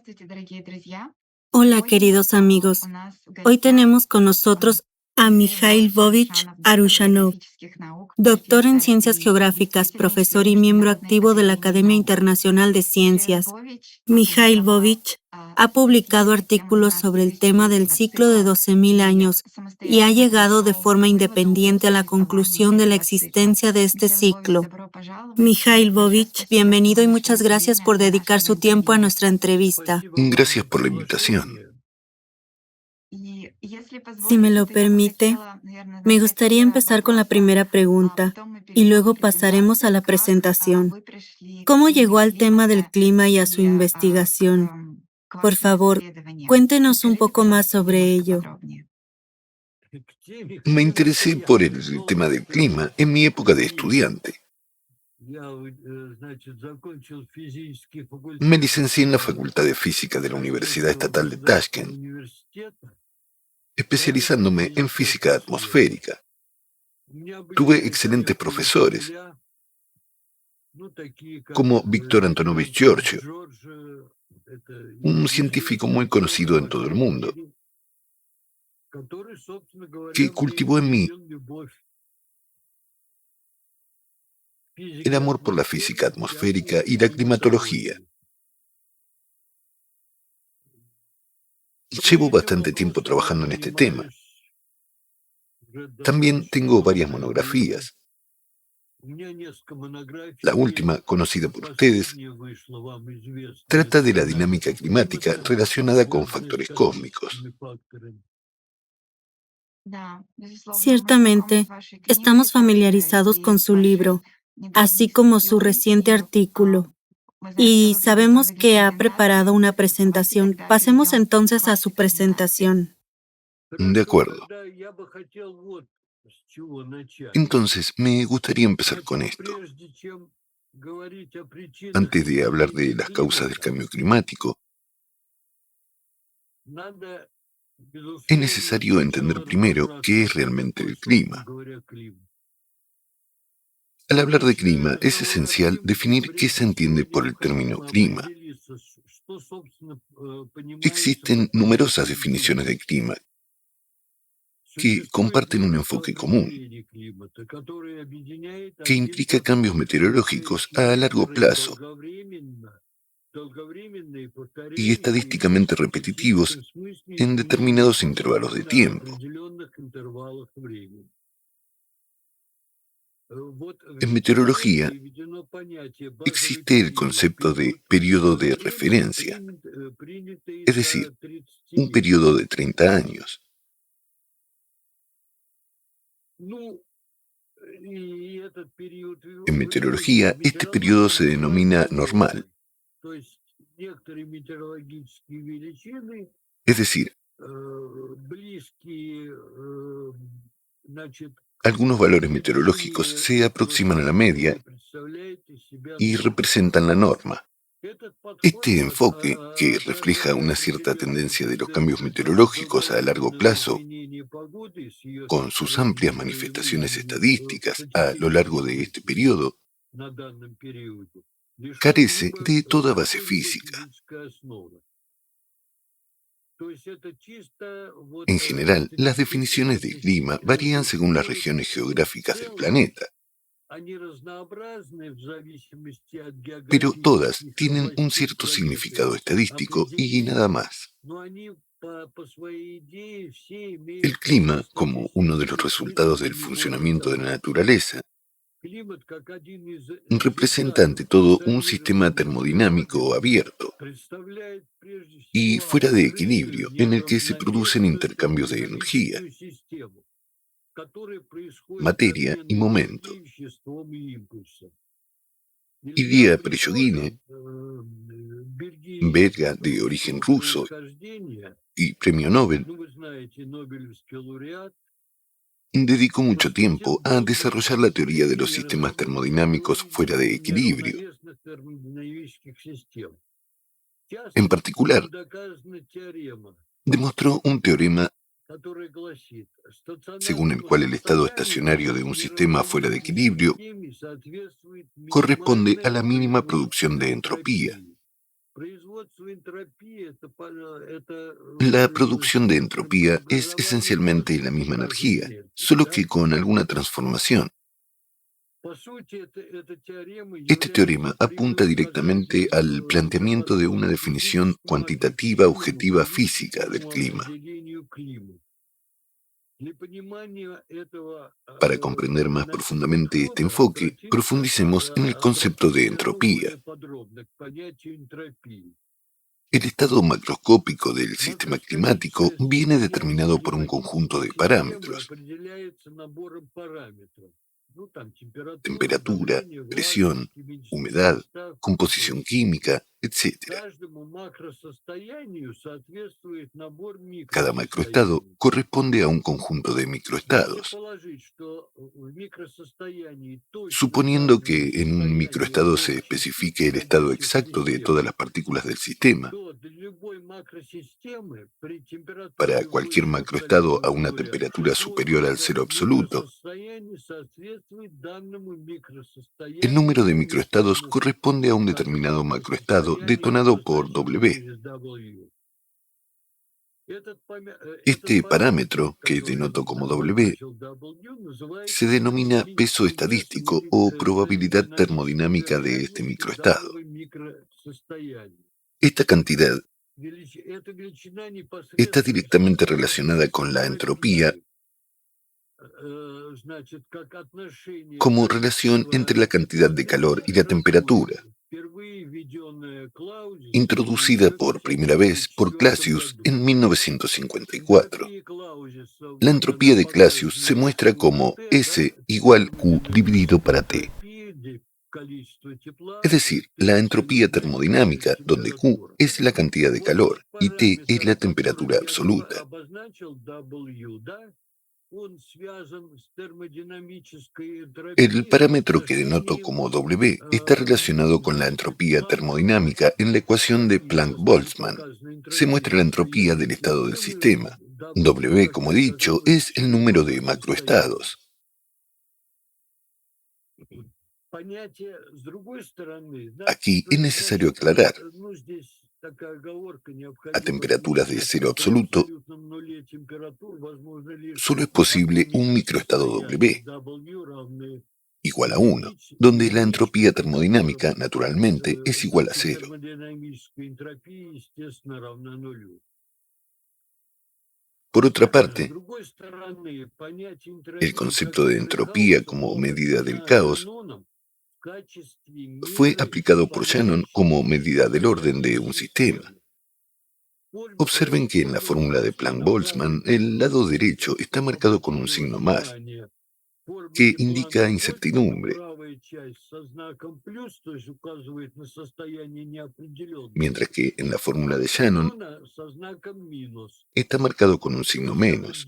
Здравствуйте, дорогие друзья! Hola, Сегодня queridos amigos. у нас в Hoy гостях tenemos con nosotros a Михаил Mikhail Vovich Арушанов, доктор Arushanov, географических наук, doctor en профессор ciencias и geográficas, заместитель profesor y miembro Международной activo de la академии Academia наук. Internacional de Михаил Ciencias. Вович Mikhail опубликовал Vovich ha статьи publicado на тему artículos sobre 12 el tema del тысячелетнего ciclo de цикла 12.000 и años y ha самостоятельно llegado de пришел к forma выводу о independiente a la существовании conclusión de la этого цикла. existencia de este Михаил Вович, ciclo. добро пожаловать и Mikhail большое Vovich, спасибо, что bienvenido вы y нашли muchas gracias время por для dedicar нашего su tiempo a интервью. nuestra entrevista. Gracias por la invitación. И если Si me позволите, lo то я бы permite, хотела, наверное, me начать с gustaría первого empezar con la вопроса, primera а pregunta потом мы y перейдем к luego pasaremos презентации, a la как presentación. вы пришли к ¿Cómo теме llegó al tema del климата clima y a su и investigación? к Por вашим favor, исследованиям? cuéntenos un Расскажите, poco más пожалуйста, sobre немножко ello. подробнее. Me interesé por el tema del clima en mi época de estudiante. Me licencié en la Facultad de Física de la Universidad Estatal de Tashkent, especializándome en física atmosférica. Tuve excelentes profesores, como Víctor Antonovich Giorgio, un científico muy conocido en todo el mundo, que cultivó en mí el amor por la física atmosférica y la climatología. Llevo bastante tiempo trabajando en este tema. También tengo varias monografías. La última, conocida por ustedes, trata de la dinámica climática relacionada con factores cósmicos. Ciertamente, estamos familiarizados con su libro, así como su reciente artículo, y sabemos que ha preparado una presentación. Pasemos entonces a su presentación. De acuerdo. Entonces, me gustaría empezar con esto. Antes de hablar de las causas del cambio climático, es necesario entender primero qué es realmente el clima. Al hablar de clima, es esencial definir qué se entiende por el término clima. Existen numerosas definiciones de clima que comparten un enfoque común, que implica cambios meteorológicos a largo plazo y estadísticamente repetitivos en determinados intervalos de tiempo. En meteorología existe el concepto de periodo de referencia, es decir, un periodo de 30 años. En meteorología, este periodo se denomina normal, es decir, algunos valores meteorológicos se aproximan a la media y representan la norma. Este enfoque, que refleja una cierta tendencia de los cambios meteorológicos a largo plazo, con sus amplias manifestaciones estadísticas a lo largo de este periodo, carece de toda base física. En general, las definiciones de clima varían según las regiones geográficas del planeta, pero todas tienen un cierto significado estadístico y nada más. El clima, como uno de los resultados del funcionamiento de la naturaleza, representa ante todo un sistema termodinámico abierto y fuera de equilibrio en el que se producen intercambios de energía, materia y momento. Ilya Prigogine, belga de origen ruso y premio Nobel, dedicó mucho tiempo a desarrollar la teoría de los sistemas termodinámicos fuera de equilibrio. En particular, demostró un teorema según el cual el estado estacionario de un sistema fuera de equilibrio corresponde a la mínima producción de entropía. La producción de entropía es esencialmente la misma energía, solo que con alguna transformación. Este teorema apunta directamente al planteamiento de una definición cuantitativa objetiva física del clima. Para comprender más profundamente este enfoque, profundicemos en el concepto de entropía. El estado macroscópico del sistema climático viene determinado por un conjunto de parámetros: temperatura, presión, humedad, composición química, etc. Cada macroestado corresponde a un conjunto de microestados. Suponiendo que en un microestado se especifique el estado exacto de todas las partículas del sistema, para cualquier macroestado a una temperatura superior al cero absoluto, el número de microestados corresponde a un determinado macroestado detonado por W. Este parámetro, que denoto como W, se denomina peso estadístico o probabilidad termodinámica de este microestado. Esta cantidad está directamente relacionada con la entropía como relación entre la cantidad de calor y la temperatura, introducida por primera vez por Clausius en 1954. La entropía de Clausius se muestra como S igual Q dividido para T. Es decir, la entropía termodinámica, donde Q es la cantidad de calor y T es la temperatura absoluta. El parámetro que denoto como W está relacionado con la entropía termodinámica en la ecuación de Planck-Boltzmann. Se muestra la entropía del estado del sistema. W, como he dicho, es el número de macroestados. Aquí es necesario aclarar: a temperaturas de cero absoluto, solo es posible un microestado W, igual a 1, donde la entropía termodinámica, naturalmente, es igual a 0. Por otra parte, el concepto de entropía como medida del caos fue aplicado por Shannon como medida del orden de un sistema. Observen que en la fórmula de Planck-Boltzmann el lado derecho está marcado con un signo más, que indica incertidumbre, mientras que en la fórmula de Shannon está marcado con un signo menos,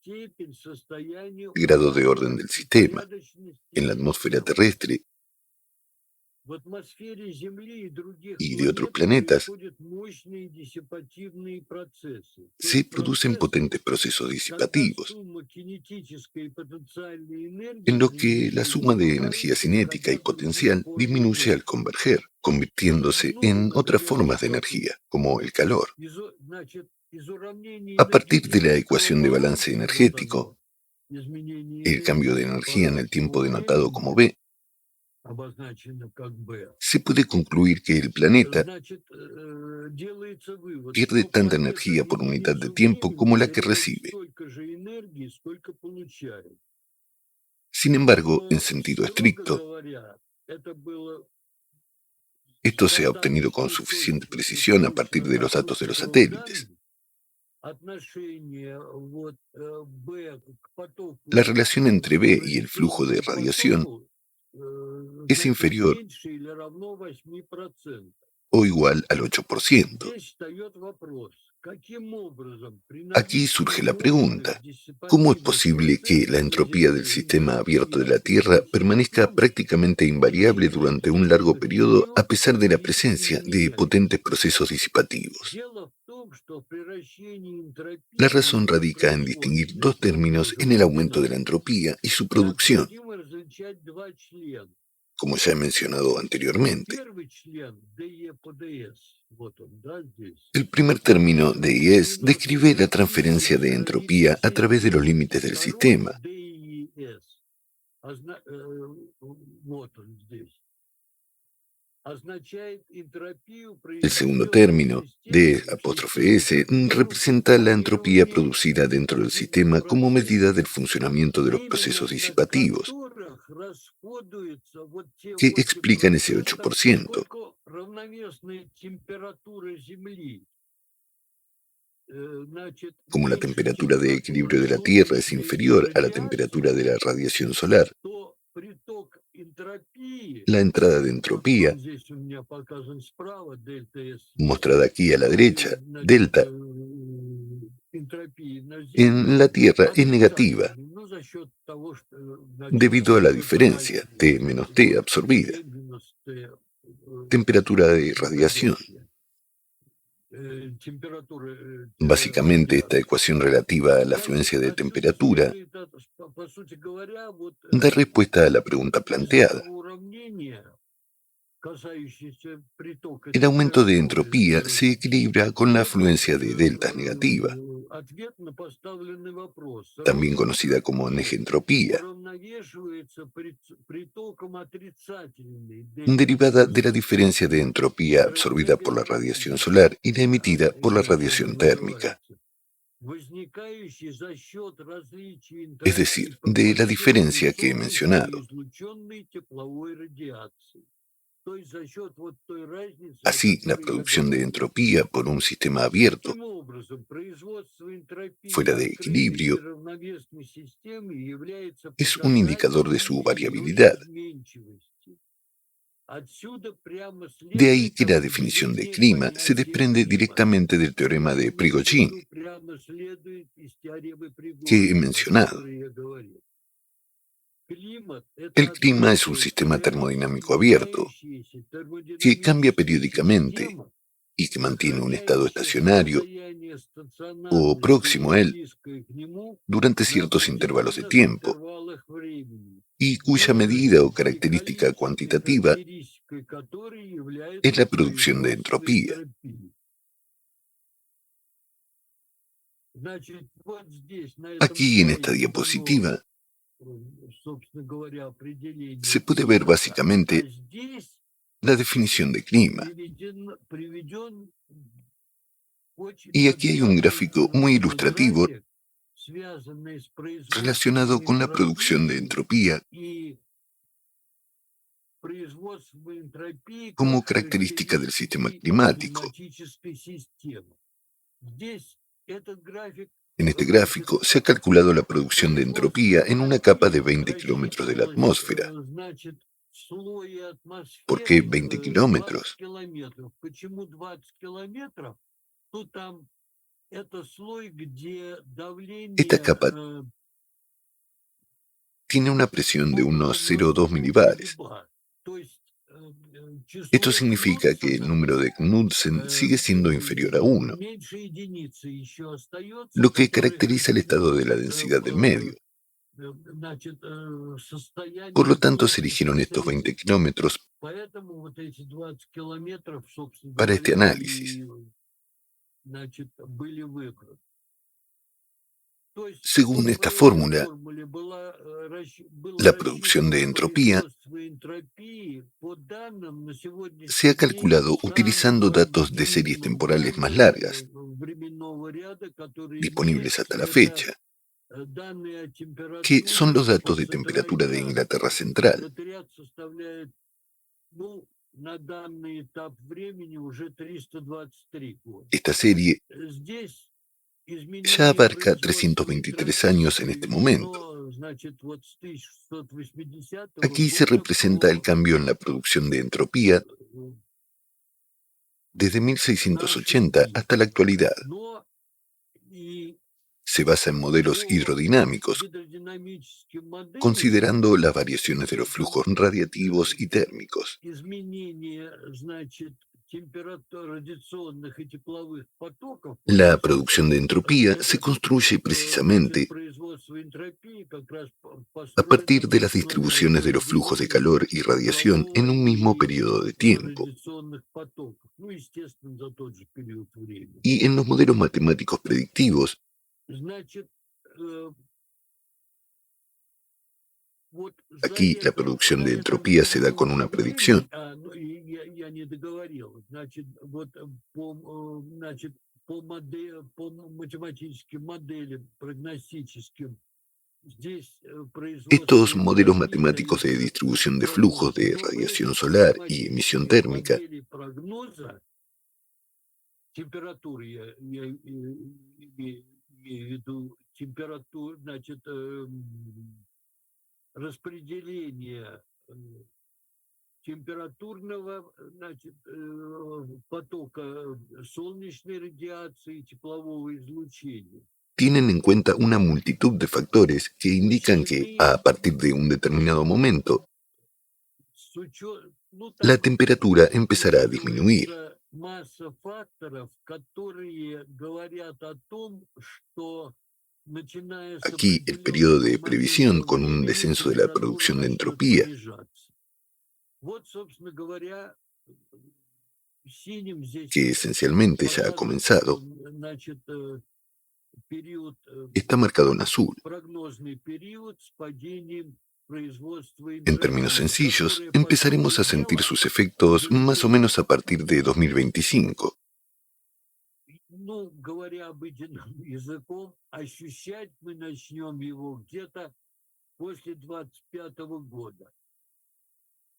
el grado de orden del sistema. En la atmósfera terrestre y de otros planetas se producen potentes procesos disipativos, en los que la suma de energía cinética y potencial disminuye al converger, convirtiéndose en otras formas de energía, como el calor. A partir de la ecuación de balance energético, el cambio de energía en el tiempo denotado como B, se puede concluir que el planeta pierde tanta energía por unidad de tiempo como la que recibe. Sin embargo, en sentido estricto, esto se ha obtenido con suficiente precisión a partir de los datos de los satélites. La relación entre B y el flujo de radiación es inferior o igual al 8%. Aquí surge la pregunta: ¿cómo es posible que la entropía del sistema abierto de la Tierra permanezca prácticamente invariable durante un largo periodo a pesar de la presencia de potentes procesos disipativos? La razón radica en distinguir dos términos en el aumento de la entropía y su producción. como ya he mencionado anteriormente. El primer término de IES describe la transferencia de entropía a través de los límites del sistema. El segundo término, D'(S), representa la entropía producida dentro del sistema como medida del funcionamiento de los procesos disipativos, que explican ese 8%. Como la temperatura de equilibrio de la Tierra es inferior a la temperatura de la radiación solar, la entrada de entropía, mostrada aquí a la derecha, delta, en la Tierra es negativa, debido a la diferencia T menos T absorbida, temperatura de radiación. Básicamente, esta ecuación relativa a la afluencia de temperatura da respuesta a la pregunta planteada. El aumento de entropía se equilibra con la afluencia de deltas negativa, también conocida como negentropía, derivada de la diferencia de entropía absorbida por la radiación solar y la emitida por la radiación térmica. Es decir, de la diferencia que he mencionado. Así, la producción de entropía por un sistema abierto, fuera de equilibrio, es un indicador de su variabilidad. De ahí que la definición de clima se desprende directamente del teorema de Prigogine, que he mencionado. El clima es un sistema termodinámico abierto, que cambia periódicamente y que mantiene un estado estacionario o próximo a él durante ciertos intervalos de tiempo, y cuya medida o característica cuantitativa es la producción de entropía. Aquí en esta diapositiva se puede ver básicamente la definición de clima. Y aquí hay un gráfico muy ilustrativo relacionado con la producción de entropía como característica del sistema climático. En este gráfico se ha calculado la producción de entropía en una capa de 20 kilómetros de la atmósfera. ¿Por qué 20 kilómetros? Esta capa tiene una presión de unos 0,2 milibares. Esto significa que el número de Knudsen sigue siendo inferior a 1, lo que caracteriza el estado de la densidad del medio. Por lo tanto, se eligieron estos 20 kilómetros para este análisis. Según esta fórmula, la producción de entropía se ha calculado utilizando datos de series temporales más largas, disponibles hasta la fecha, que son los datos de temperatura de Inglaterra Central. Esta serie ya abarca 323 años en este momento. Aquí se representa el cambio en la producción de entropía desde 1680 hasta la actualidad. Se basa en modelos hidrodinámicos, considerando las variaciones de los flujos radiativos y térmicos. La producción de entropía se construye precisamente a partir de las distribuciones de los flujos de calor y radiación en un mismo periodo de tiempo. Y en los modelos matemáticos predictivos, aquí la producción de entropía se da con una predicción. Estos modelos matemáticos de distribución de flujos de radiación solar y emisión térmica tienen en cuenta una multitud de factores que indican que, a partir de un determinado momento, la temperatura empezará a disminuir. Aquí el periodo de previsión con un descenso de la producción de entropía, que esencialmente ya ha comenzado, está marcado en azul. En términos sencillos, empezaremos a sentir sus efectos más o menos a partir de 2025.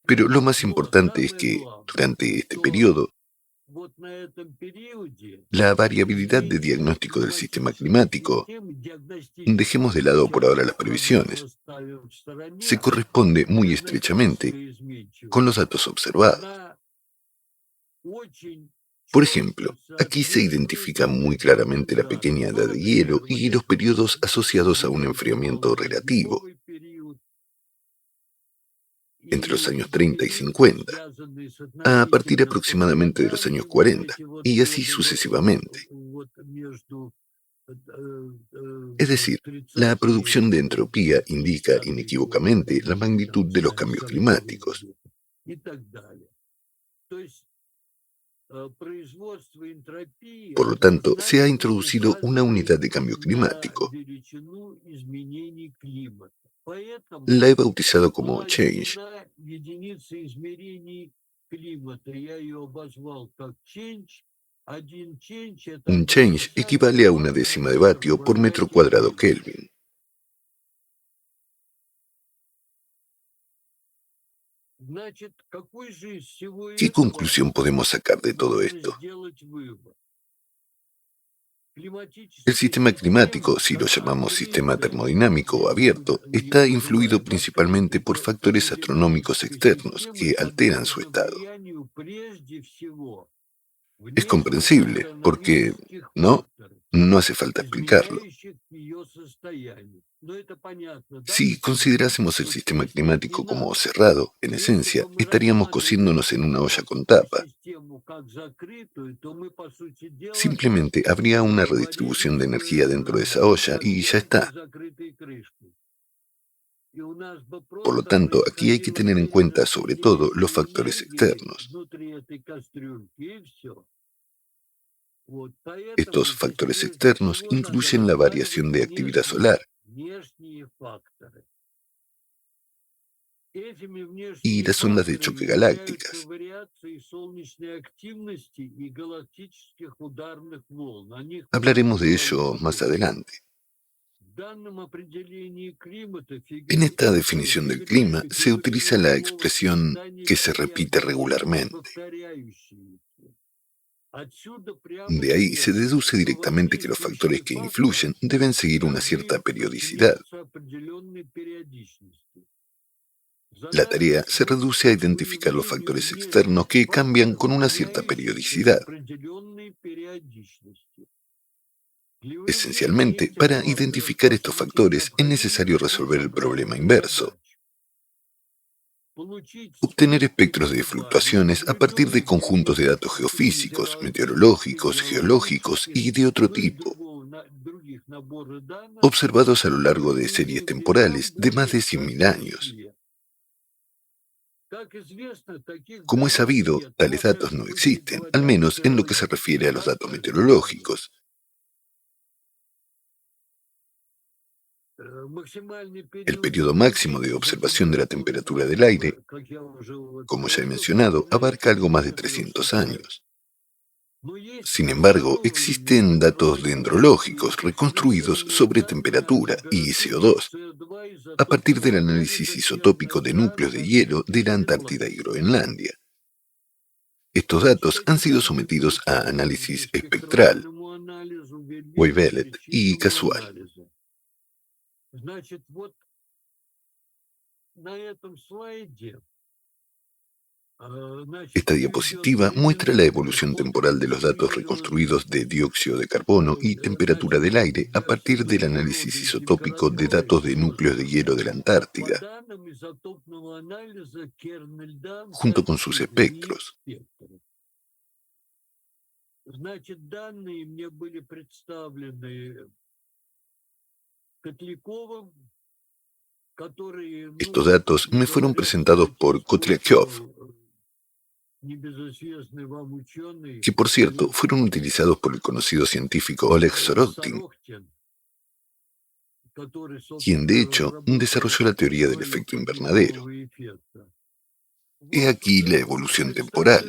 Pero lo más importante es que, durante este periodo, la variabilidad de diagnóstico del sistema climático, dejemos de lado por ahora las previsiones, se corresponde muy estrechamente con los datos observados. Por ejemplo, aquí se identifica muy claramente la pequeña edad de hielo y los periodos asociados a un enfriamiento relativo entre los años 30 y 50, a partir aproximadamente de los años 40, y así sucesivamente. Es decir, la producción de entropía indica inequívocamente la magnitud de los cambios climáticos. Por lo tanto, se ha introducido una unidad de cambio climático. La he bautizado como change. Un change equivale a una décima de vatio por metro cuadrado Kelvin. ¿Qué conclusión podemos sacar de todo esto? El sistema climático, si lo llamamos sistema termodinámico o abierto, está influido principalmente por factores astronómicos externos que alteran su estado. Es comprensible, porque, no hace falta explicarlo. Si considerásemos el sistema climático como cerrado, en esencia, estaríamos cociéndonos en una olla con tapa. Simplemente habría una redistribución de energía dentro de esa olla y ya está. Por lo tanto, aquí hay que tener en cuenta sobre todo los factores externos. Estos factores externos incluyen la variación de actividad solar y las ondas de choque galácticas. Hablaremos de ello más adelante. En esta definición del clima se utiliza la expresión que se repite regularmente. De ahí se deduce directamente que los factores que influyen deben seguir una cierta periodicidad. La tarea se reduce a identificar los factores externos que cambian con una cierta periodicidad. Esencialmente, para identificar estos factores es necesario resolver el problema inverso. obtener espectros de fluctuaciones a partir de conjuntos de datos geofísicos, meteorológicos, geológicos y de otro tipo, observados a lo largo de series temporales de más de 100.000 años. Como es sabido, tales datos no existen, al menos en lo que se refiere a los datos meteorológicos. El periodo máximo de observación de la temperatura del aire, como ya he mencionado, abarca algo más de 300 años. Sin embargo, existen datos dendrológicos reconstruidos sobre temperatura y CO2 a partir del análisis isotópico de núcleos de hielo de la Antártida y Groenlandia. Estos datos han sido sometidos a análisis espectral, wavelet y casual. Esta diapositiva muestra la evolución temporal de los datos reconstruidos de dióxido de carbono y temperatura del aire a partir del análisis isotópico de datos de núcleos de hielo de la Antártida, junto con sus espectros. Estos datos me fueron presentados por Kotlyakov, que por cierto fueron utilizados por el conocido científico Oleg Sorokin, quien de hecho desarrolló la teoría del efecto invernadero. He aquí la evolución temporal.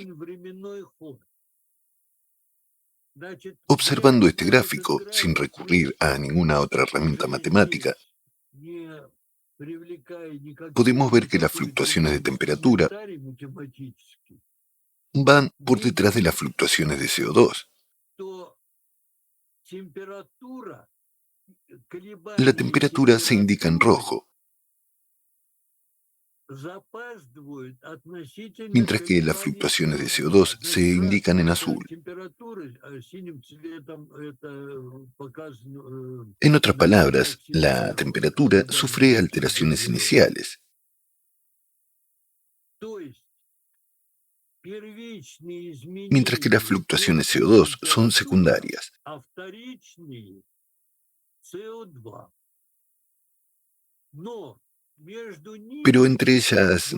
Observando este gráfico, sin recurrir a ninguna otra herramienta matemática, podemos ver que las fluctuaciones de temperatura van por detrás de las fluctuaciones de CO2. La temperatura se indica en rojo, mientras que las fluctuaciones de CO2 se indican en azul. En otras palabras, la temperatura sufre alteraciones iniciales. Mientras que las fluctuaciones CO2 son secundarias. Pero entre ellas,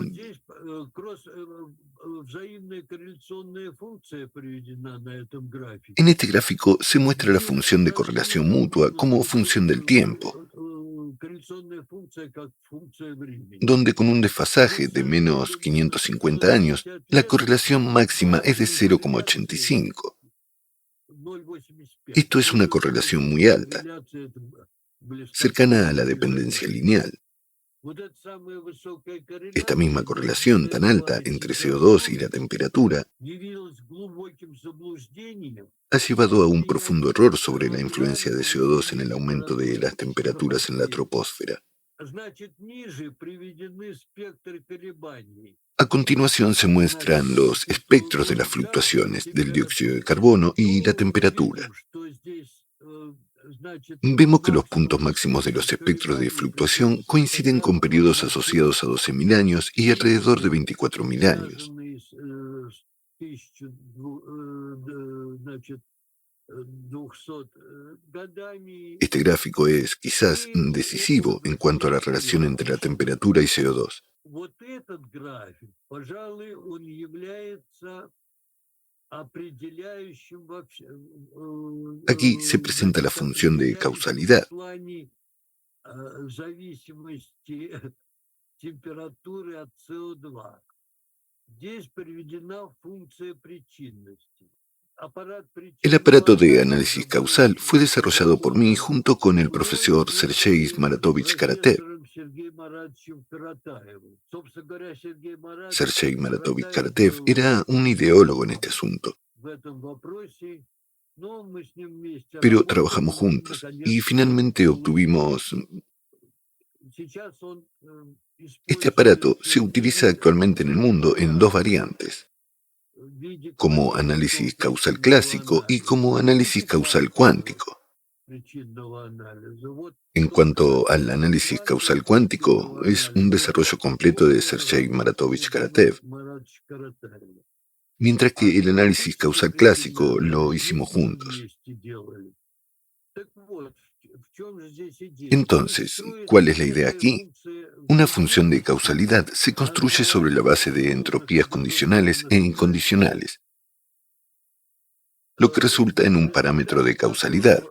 en este gráfico se muestra la función de correlación mutua como función del tiempo, donde con un desfasaje de menos 550 años, la correlación máxima es de 0,85. Esto es una correlación muy alta, cercana a la dependencia lineal. Esta misma correlación tan alta entre CO2 y la temperatura ha llevado a un profundo error sobre la influencia de CO2 en el aumento de las temperaturas en la troposfera. A continuación se muestran los espectros de las fluctuaciones del dióxido de carbono y la temperatura. Vemos que los puntos máximos de los espectros de fluctuación coinciden con periodos asociados a 12.000 años y alrededor de 24.000 años. Este gráfico es, quizás, decisivo en cuanto a la relación entre la temperatura y CO2. Aquí se presenta la función de causalidad. El aparato de análisis causal fue desarrollado por mí junto con el profesor Sergei Maratovich Karatev. Sergei Maratovich Karatev era un ideólogo en este asunto. Pero trabajamos juntos y finalmente obtuvimos... Este aparato se utiliza actualmente en el mundo en dos variantes, como análisis causal clásico y como análisis causal cuántico. En cuanto al análisis causal cuántico, es un desarrollo completo de Sergei Maratovich Karatev, mientras que el análisis causal clásico lo hicimos juntos. Entonces, ¿cuál es la idea aquí? Una función de causalidad se construye sobre la base de entropías condicionales e incondicionales, lo que resulta en un parámetro de causalidad.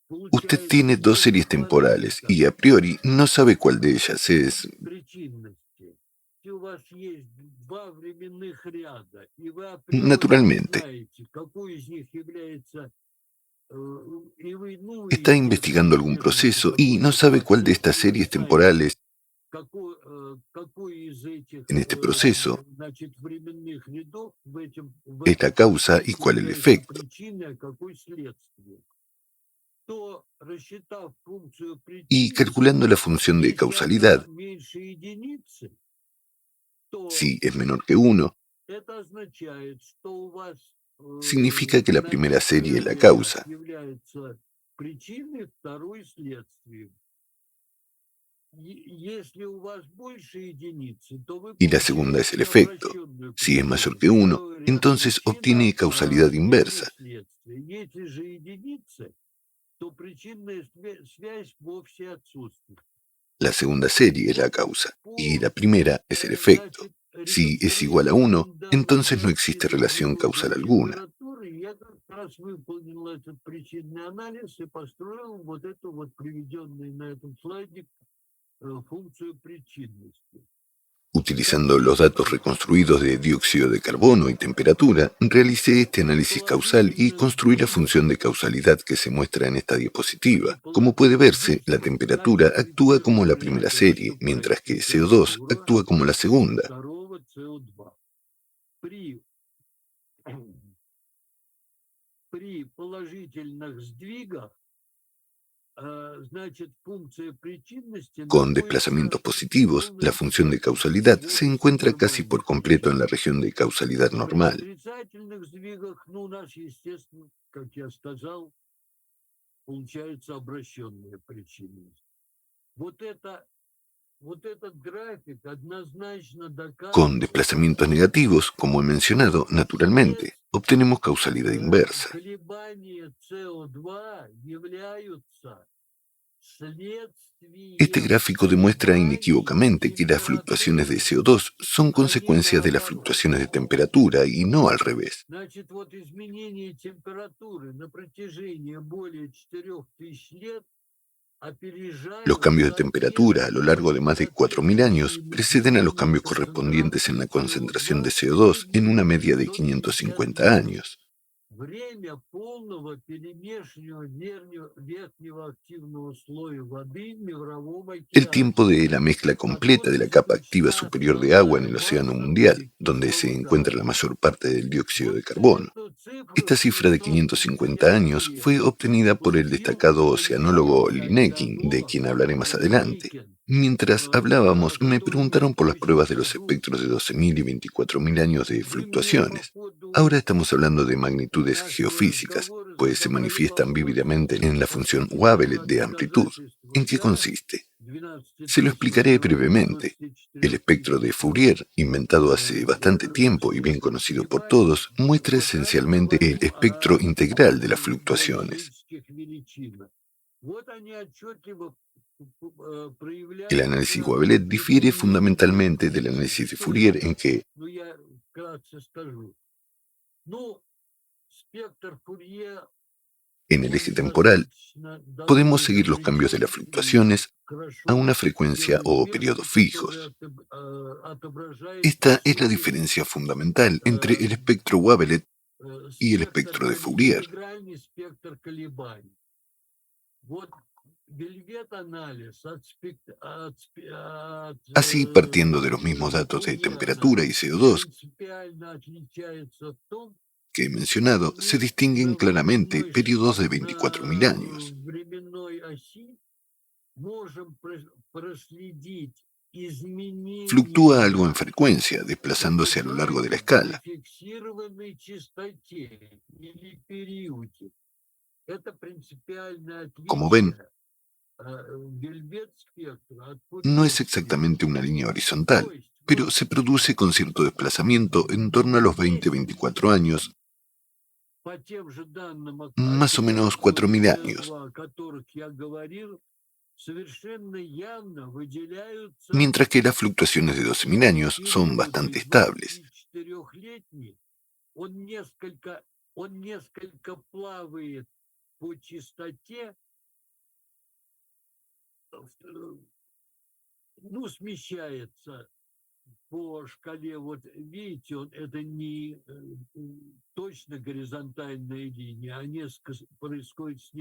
Usted tiene dos series temporales y a priori no sabe cuál de ellas es. Naturalmente, está investigando algún proceso y no sabe cuál de estas series temporales en este proceso es la causa y cuál el efecto. Y calculando la función de causalidad, si es menor que 1, significa que la primera serie es la causa y la segunda es el efecto. Si es mayor que 1, entonces obtiene causalidad inversa. La segunda serie es la causa y la primera es el efecto. Si es igual a 1, entonces no existe relación causal alguna. Utilizando los datos reconstruidos de dióxido de carbono y temperatura, realicé este análisis causal y construí la función de causalidad que se muestra en esta diapositiva. Como puede verse, la temperatura actúa como la primera serie, mientras que CO2 actúa como la segunda. Con desplazamientos positivos, la función de causalidad se encuentra casi por completo en la región de causalidad normal. Con desplazamientos negativos, como he mencionado, naturalmente, obtenemos causalidad inversa. Este gráfico demuestra inequívocamente que las fluctuaciones de CO2 son consecuencias de las fluctuaciones de temperatura y no al revés. Los cambios de temperatura a lo largo de más de 4.000 años preceden a los cambios correspondientes en la concentración de CO2 en una media de 550 años. El tiempo de la mezcla completa de la capa activa superior de agua en el océano mundial, donde se encuentra la mayor parte del dióxido de carbono. Esta cifra de 550 años fue obtenida por el destacado oceanólogo Linekin, de quien hablaré más adelante. Mientras hablábamos, me preguntaron por las pruebas de los espectros de 12.000 y 24.000 años de fluctuaciones. Ahora estamos hablando de magnitudes geofísicas, pues se manifiestan vívidamente en la función Wavelet de amplitud. ¿En qué consiste? Se lo explicaré brevemente. El espectro de Fourier, inventado hace bastante tiempo y bien conocido por todos, muestra esencialmente el espectro integral de las fluctuaciones. El análisis Wavelet difiere fundamentalmente del análisis de Fourier en que en el eje temporal podemos seguir los cambios de las fluctuaciones a una frecuencia o periodos fijos. Esta es la diferencia fundamental entre el espectro Wavelet y el espectro de Fourier. Así, partiendo de los mismos datos de temperatura y CO2 que he mencionado, se distinguen claramente periodos de 24.000 años. Fluctúa algo en frecuencia, desplazándose a lo largo de la escala. Como ven, no es exactamente una línea horizontal, pero se produce con cierto desplazamiento en torno a los 20-24 años, más o menos 4.000 años, mientras que las fluctuaciones de 12.000 años son bastante estables.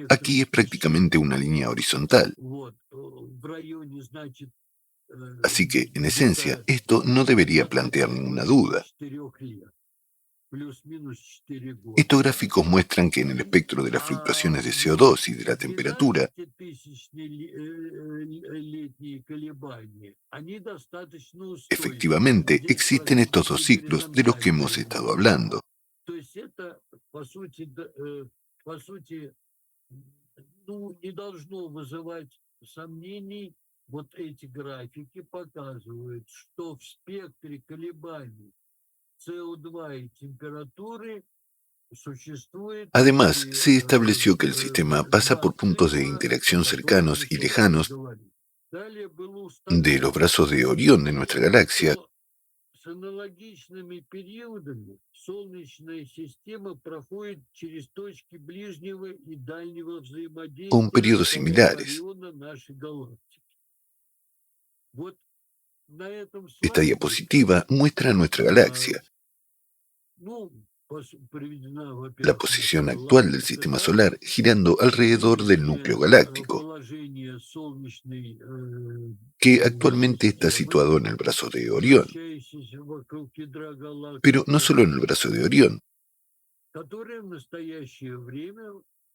Aquí es prácticamente una línea horizontal, así que, en esencia, esto no debería plantear ninguna duda. Estos gráficos muestran que en el espectro de las fluctuaciones de CO2 y de la temperatura, efectivamente existen estos dos ciclos de los que hemos estado hablando. Además, se estableció que el sistema pasa por puntos de interacción cercanos y lejanos de los brazos de Orión de nuestra galaxia, con periodos similares. Esta diapositiva muestra nuestra galaxia, la posición actual del sistema solar girando alrededor del núcleo galáctico, que actualmente está situado en el brazo de Orión. Pero no solo en el brazo de Orión,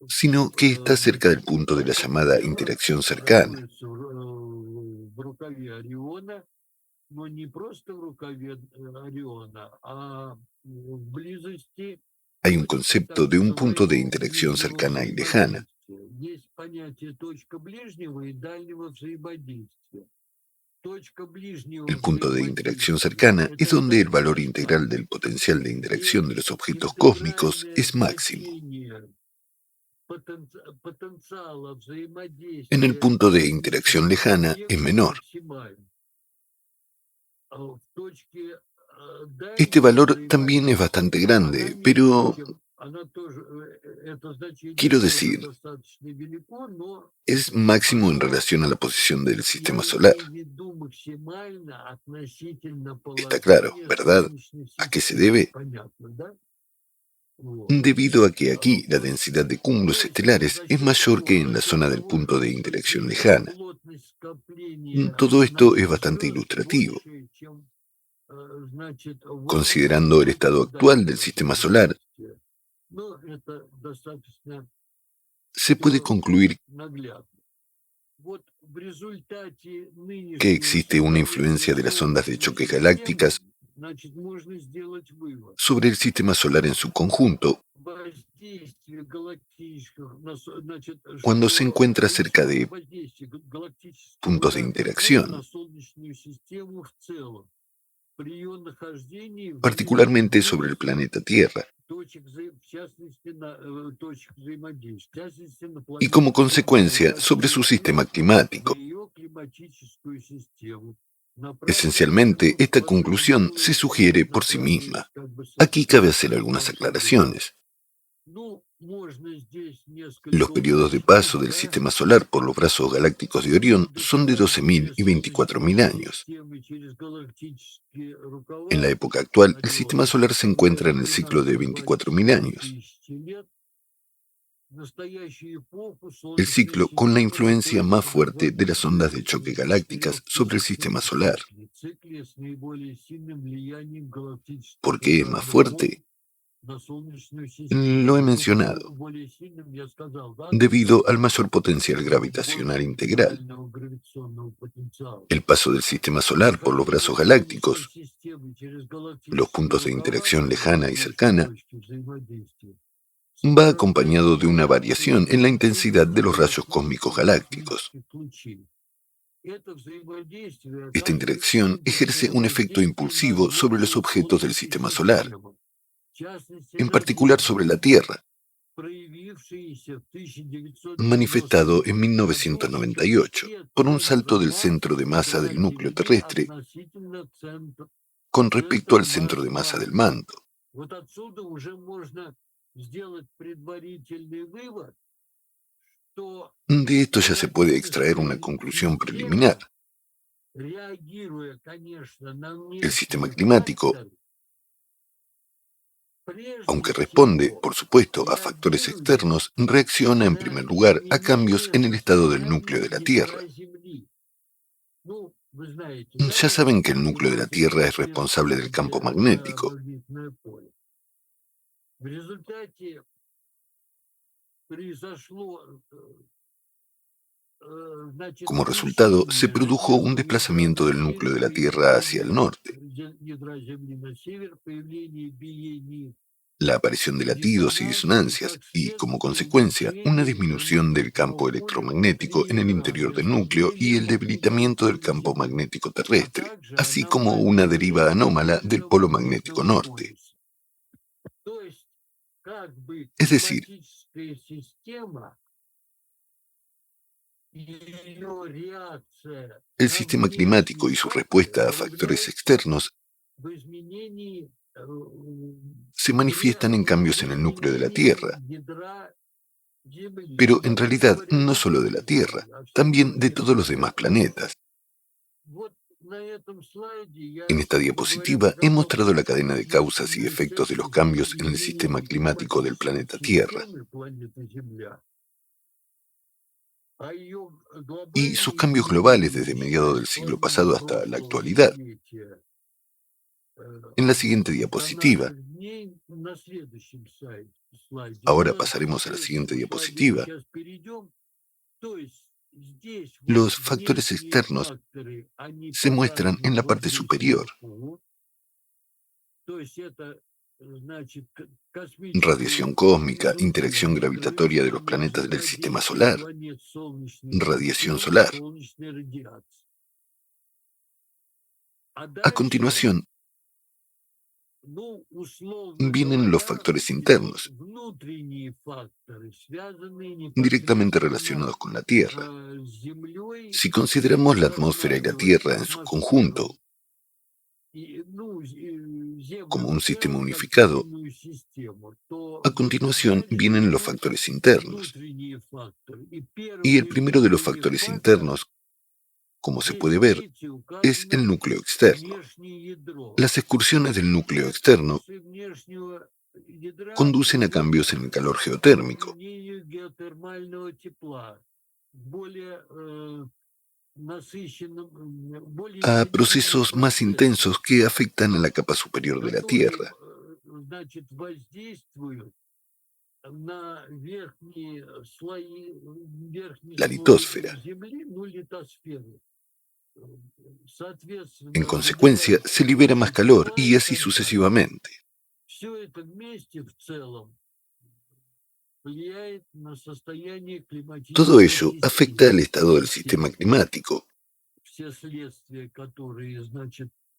sino que está cerca del punto de la llamada interacción cercana. Hay un concepto de un punto de interacción cercana y lejana. El punto de interacción cercana es donde el valor integral del potencial de interacción de los objetos cósmicos es máximo. En el punto de interacción lejana es menor. Este valor también es bastante grande, pero quiero decir, es máximo en relación a la posición del sistema solar. Está claro, ¿verdad? ¿A qué se debe? Debido a que aquí la densidad de cúmulos estelares es mayor que en la zona del punto de interacción lejana. Todo esto es bastante ilustrativo. Considerando el estado actual del sistema solar, se puede concluir que existe una influencia de las ondas de choque galácticas sobre el sistema solar en su conjunto cuando se encuentra cerca de puntos de interacción, particularmente sobre el planeta Tierra, y como consecuencia sobre su sistema climático. Esencialmente, esta conclusión se sugiere por sí misma. Aquí cabe hacer algunas aclaraciones. Los periodos de paso del sistema solar por los brazos galácticos de Orión son de 12.000 y 24.000 años. En la época actual, el sistema solar se encuentra en el ciclo de 24.000 años. El ciclo con la influencia más fuerte de las ondas de choque galácticas sobre el sistema solar. ¿Por qué es más fuerte? Lo he mencionado, debido al mayor potencial gravitacional integral, el paso del sistema solar por los brazos galácticos, los puntos de interacción lejana y cercana, va acompañado de una variación en la intensidad de los rayos cósmicos galácticos. Esta interacción ejerce un efecto impulsivo sobre los objetos del sistema solar, en particular sobre la Tierra, manifestado en 1998 por un salto del centro de masa del núcleo terrestre con respecto al centro de masa del manto. De esto ya se puede extraer una conclusión preliminar. El sistema climático, aunque responde, por supuesto, a factores externos, reacciona en primer lugar a cambios en el estado del núcleo de la Tierra. Ya saben que el núcleo de la Tierra es responsable del campo magnético. Como resultado, se produjo un desplazamiento del núcleo de la Tierra hacia el norte. La aparición de latidos y disonancias y, como consecuencia, una disminución del campo electromagnético en el interior del núcleo y el debilitamiento del campo magnético terrestre, así como una deriva anómala del polo magnético norte. Es decir, el sistema climático y su respuesta a factores externos se manifiestan en cambios en el núcleo de la Tierra, pero en realidad no solo de la Tierra, también de todos los demás planetas. En esta diapositiva he mostrado la cadena de causas y efectos de los cambios en el sistema climático del planeta Tierra y sus cambios globales desde mediados del siglo pasado hasta la actualidad. En la siguiente diapositiva, ahora pasaremos a la siguiente diapositiva, los factores externos se muestran en la parte superior. Radiación cósmica, interacción gravitatoria de los planetas del sistema solar, radiación solar. A continuación, vienen los factores internos, directamente relacionados con la Tierra. Si consideramos la atmósfera y la Tierra en su conjunto como un sistema unificado, a continuación vienen los factores internos. Y el primero de los factores internos, como se puede ver, es el núcleo externo. Las excursiones del núcleo externo conducen a cambios en el calor geotérmico, a procesos más intensos que afectan a la capa superior de la Tierra. La litosfera. En consecuencia, se libera más calor y así sucesivamente. Todo ello afecta al estado del sistema climático,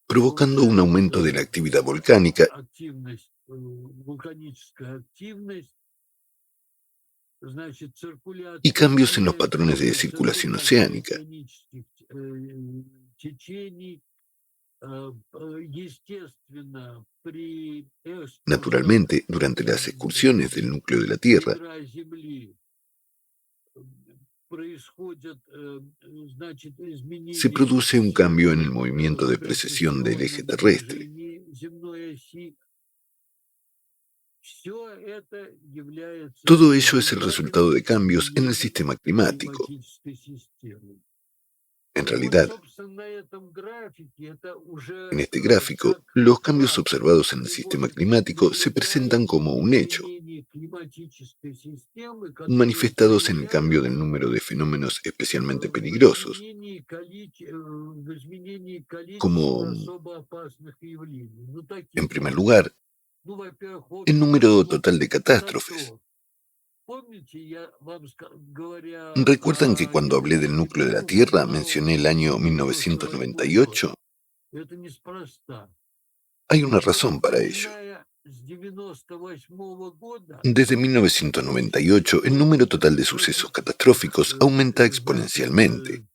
provocando un aumento de la actividad volcánica y cambios en los patrones de circulación oceánica. Naturalmente, durante las excursiones del núcleo de la Tierra, se produce un cambio en el movimiento de precesión del eje terrestre. Todo ello es el resultado de cambios en el sistema climático. En realidad, en este gráfico, los cambios observados en el sistema climático se presentan como un hecho, manifestados en el cambio del número de fenómenos especialmente peligrosos, como, en primer lugar, el número total de catástrofes. ¿Recuerdan que cuando hablé del núcleo de la Tierra mencioné el año 1998? Hay una razón para ello. Desde 1998, el número total de sucesos catastróficos aumenta exponencialmente,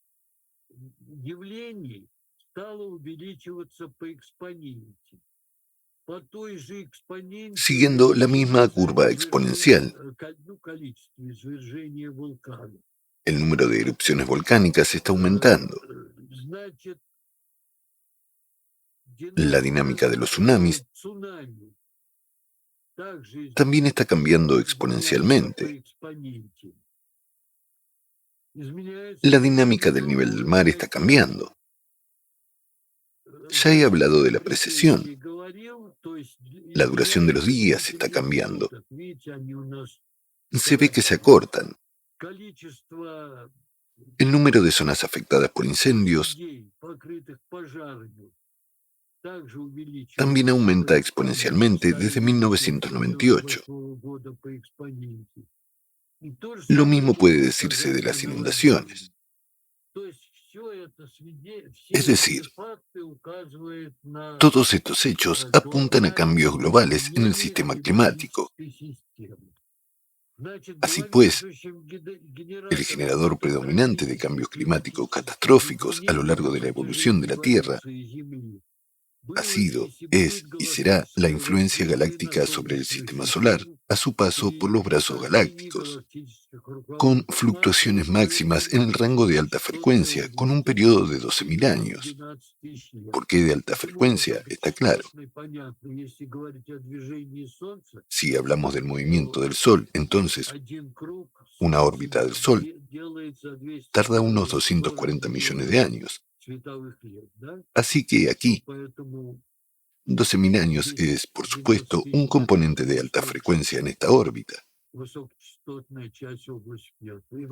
siguiendo la misma curva exponencial. El número de erupciones volcánicas está aumentando. La dinámica de los tsunamis también está cambiando exponencialmente. La dinámica del nivel del mar está cambiando. Ya he hablado de la precesión. La duración de los días está cambiando. Se ve que se acortan. El número de zonas afectadas por incendios también aumenta exponencialmente desde 1998. Lo mismo puede decirse de las inundaciones. Es decir, todos estos hechos apuntan a cambios globales en el sistema climático. Así pues, el generador predominante de cambios climáticos catastróficos a lo largo de la evolución de la Tierra ha sido, es y será la influencia galáctica sobre el sistema solar a su paso por los brazos galácticos, con fluctuaciones máximas en el rango de alta frecuencia, con un periodo de 12.000 años. ¿Por qué de alta frecuencia? Está claro. Si hablamos del movimiento del Sol, entonces una órbita del Sol tarda unos 240 millones de años. Así que aquí, 12.000 años es, por supuesto, un componente de alta frecuencia en esta órbita.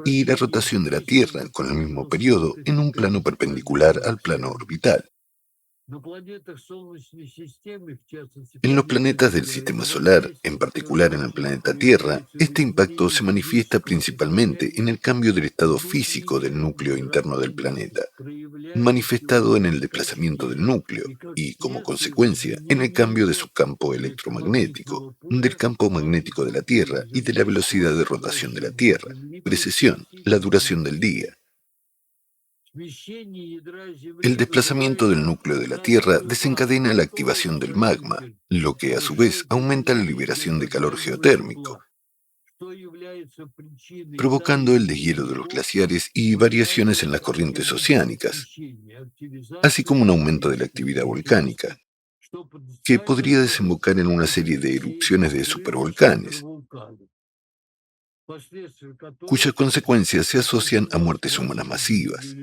Y la rotación de la Tierra con el mismo periodo en un plano perpendicular al plano orbital. En los planetas del sistema solar, en particular en el planeta Tierra, este impacto se manifiesta principalmente en el cambio del estado físico del núcleo interno del planeta, manifestado en el desplazamiento del núcleo y, como consecuencia, en el cambio de su campo electromagnético, del campo magnético de la Tierra y de la velocidad de rotación de la Tierra, precesión, la duración del día. El desplazamiento del núcleo de la Tierra desencadena la activación del magma, lo que a su vez aumenta la liberación de calor geotérmico, provocando el deshielo de los glaciares y variaciones en las corrientes oceánicas, así como un aumento de la actividad volcánica, que podría desembocar en una serie de erupciones de supervolcanes, cuyas consecuencias se asocian a muertes humanas masivas.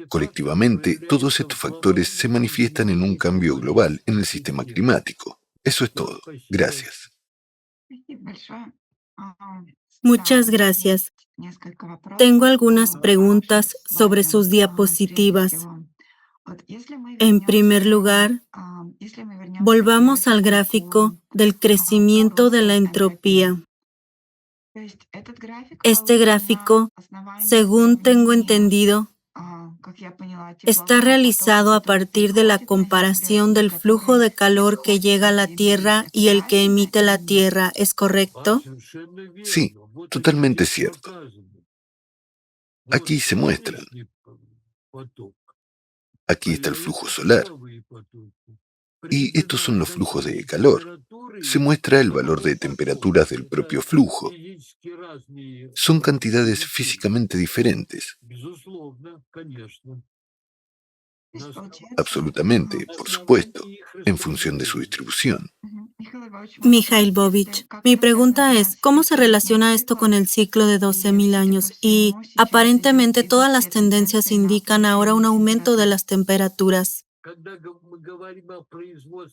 Colectivamente, todos estos factores se manifiestan en un cambio global en el sistema climático. Eso es todo. Gracias. Спасибо большое. А, Да, Muchas у меня gracias. есть несколько Tengo вопросов algunas по preguntas вашим sobre слайдам. sus Прежде diapositivas. всего, вот если мы En primer lugar, volvamos al к gráfico графику del по crecimiento de росту la энтропии, entropía. то есть этот график Este получен на gráfico, основании según tengo сравнения, entendido, как я поняла, está теплового потока, realizado a который partir de la приходит на Землю comparación и del flujo который de calor que исходит llega a от la Земли. Tierra Это y el que правильно emite la или нет? Tierra, ¿es correcto? Sí, totalmente cierto. Aquí se muestran. Aquí está el flujo solar. Y estos son los flujos de calor. Se muestra el valor de temperaturas del propio flujo. Son cantidades físicamente diferentes. То есть получается, Absolutamente, por supuesto, en función de su distribución. Михаил Mikhailovich, mi pregunta es, ¿cómo se relaciona esto con el ciclo de 12.000 años? Y aparentemente todas las tendencias indican ahora un aumento de las temperaturas.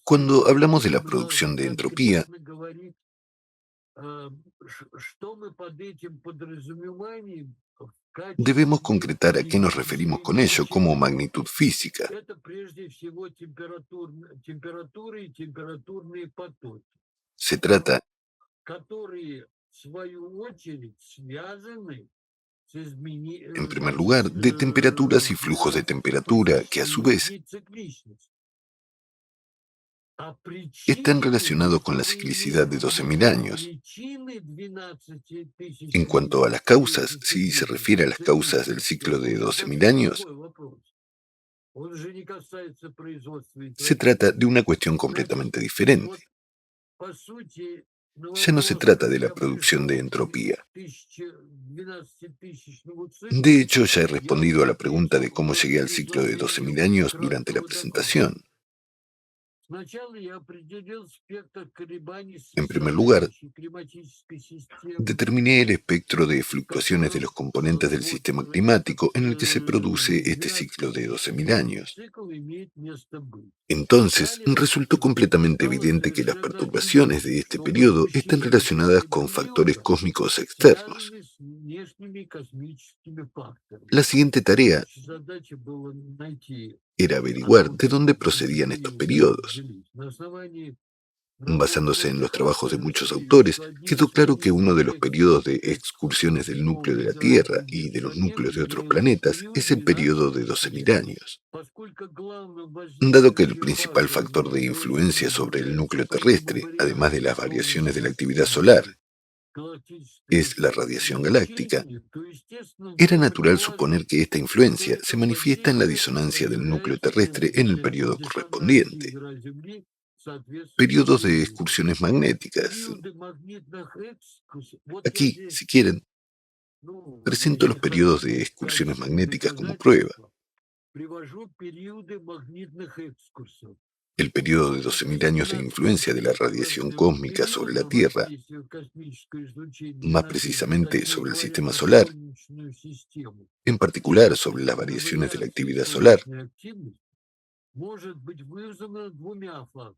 Cuando hablamos de la producción de entropía, debemos concretar a qué nos referimos con ello como magnitud física. Se trata, en primer lugar, de temperaturas y flujos de temperatura que, a su vez, están relacionados con la ciclicidad de 12.000 años. En cuanto a las causas, si se refiere a las causas del ciclo de 12.000 años, se trata de una cuestión completamente diferente. Ya no se trata de la producción de entropía. De hecho, ya he respondido a la pregunta de cómo llegué al ciclo de 12.000 años durante la presentación. En primer lugar, determiné el espectro de fluctuaciones de los componentes del sistema climático en el que se produce este ciclo de 12.000 años. Entonces, resultó completamente evidente que las perturbaciones de este periodo están relacionadas con factores cósmicos externos. La siguiente tarea era averiguar de dónde procedían estos periodos. Basándose en los trabajos de muchos autores, quedó claro que uno de los periodos de excursiones del núcleo de la Tierra y de los núcleos de otros planetas es el periodo de 12.000 años. Dado que el principal factor de influencia sobre el núcleo terrestre, además de las variaciones de la actividad solar, es la radiación galáctica, era natural suponer que esta influencia se manifiesta en la disonancia del núcleo terrestre en el periodo correspondiente. Periodos de excursiones magnéticas. Aquí, si quieren, presento los periodos de excursiones magnéticas como prueba. El periodo de 12.000 años de influencia de la radiación cósmica sobre la Tierra, más precisamente sobre el sistema solar, en particular sobre las variaciones de la actividad solar,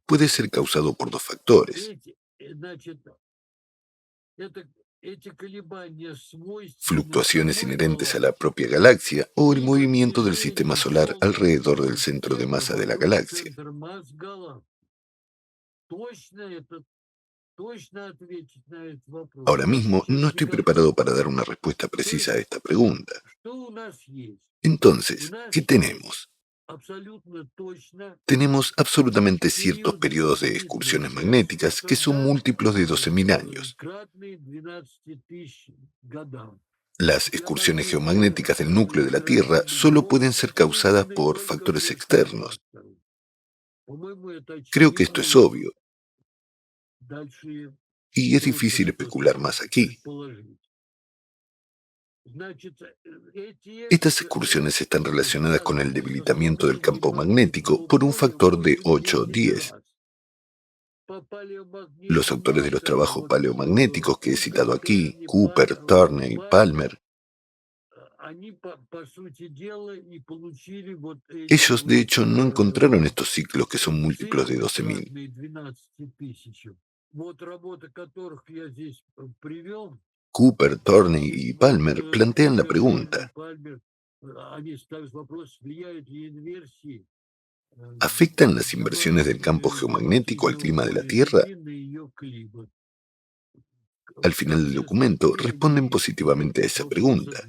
puede ser causado por dos factores: fluctuaciones inherentes a la propia galaxia o el movimiento del sistema solar alrededor del centro de masa de la galaxia. Ahora mismo no estoy preparado para dar una respuesta precisa a esta pregunta. Entonces, ¿qué tenemos? Tenemos absolutamente ciertos periodos de excursiones magnéticas que son múltiplos de 12.000 años. Las excursiones geomagnéticas del núcleo de la Tierra solo pueden ser causadas por factores externos. Creo que esto es obvio, y es difícil especular más aquí. Estas excursiones están relacionadas con el debilitamiento del campo magnético por un factor de 8-10. Los autores de los trabajos paleomagnéticos que he citado aquí, Cooper, Turner y Palmer, ellos de hecho no encontraron estos ciclos que son múltiplos de 12.000. Cooper, Turner y Palmer plantean la pregunta: ¿afectan las inversiones del campo geomagnético al clima de la Tierra? Al final del documento responden positivamente a esa pregunta.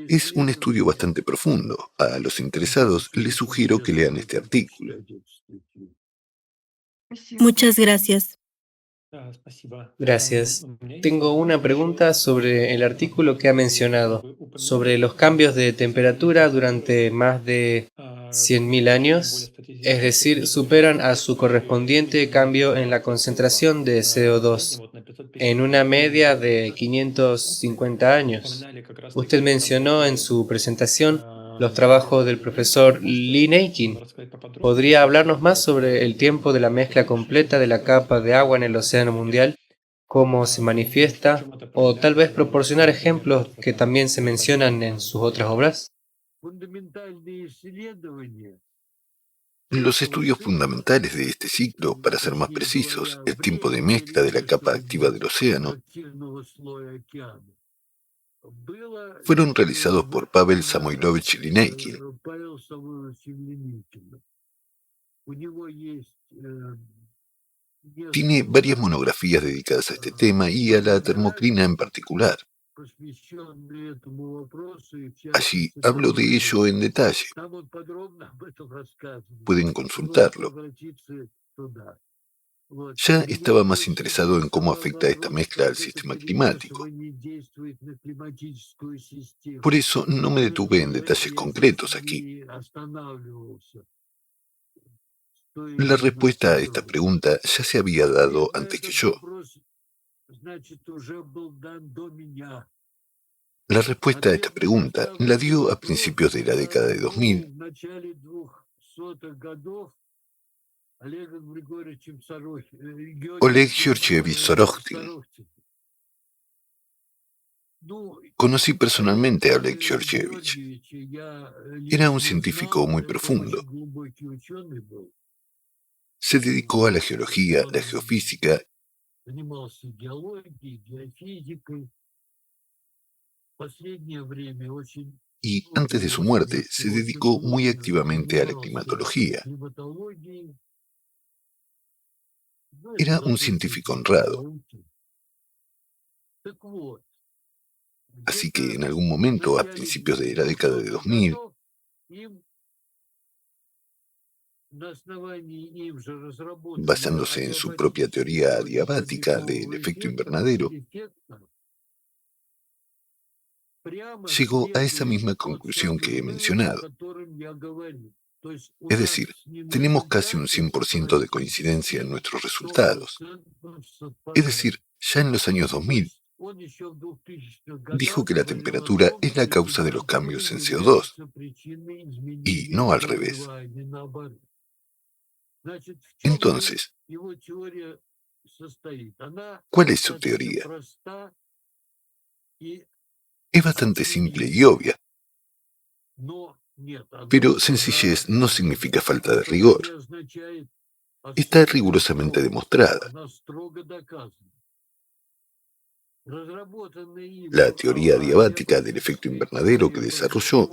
Es un estudio bastante profundo. A los interesados les sugiero que lean este artículo. Muchas gracias. Gracias. Tengo una pregunta sobre el artículo que ha mencionado, sobre los cambios de temperatura durante más de 100.000 años, es decir, superan a su correspondiente cambio en la concentración de CO2 en una media de 550 años. Usted mencionó en su presentación los trabajos del profesor Linейкин. ¿Podría hablarnos más sobre el tiempo de la mezcla completa de la capa de agua en el océano mundial? ¿Cómo se manifiesta? O tal vez proporcionar ejemplos que también se mencionan en sus otras obras. Los estudios fundamentales de este ciclo, para ser más precisos, el tiempo de mezcla de la capa activa del océano, fueron realizados por Pavel Samoilovich Linейкин. Tiene varias monografías dedicadas a este tema y a la termocrina en particular. Allí hablo de ello en detalle. Pueden consultarlo. Ya estaba más interesado en cómo afecta esta mezcla al sistema climático. Por eso no me detuve en detalles concretos aquí. La respuesta a esta pregunta ya se había dado antes que yo. La respuesta a esta pregunta la dio a principios de la década de 2000 Oleg Georgievich Sorokhtin. Conocí personalmente a Oleg Georgievich. Era un científico muy profundo. Se dedicó a la geología, la geofísica y antes de su muerte se dedicó muy activamente a la climatología. Era un científico honrado. Así que en algún momento, a principios de la década de 2000, basándose en su propia teoría adiabática del efecto invernadero, llegó a esa misma conclusión que he mencionado. Es decir, tenemos casi un 100% de coincidencia en nuestros resultados. Es decir, ya en los años 2000, dijo que la temperatura es la causa de los cambios en CO2, y no al revés. Entonces, ¿cuál es su teoría? Es bastante simple y obvia, pero sencillez no significa falta de rigor. Está rigurosamente demostrada. La teoría adiabática del efecto invernadero que desarrolló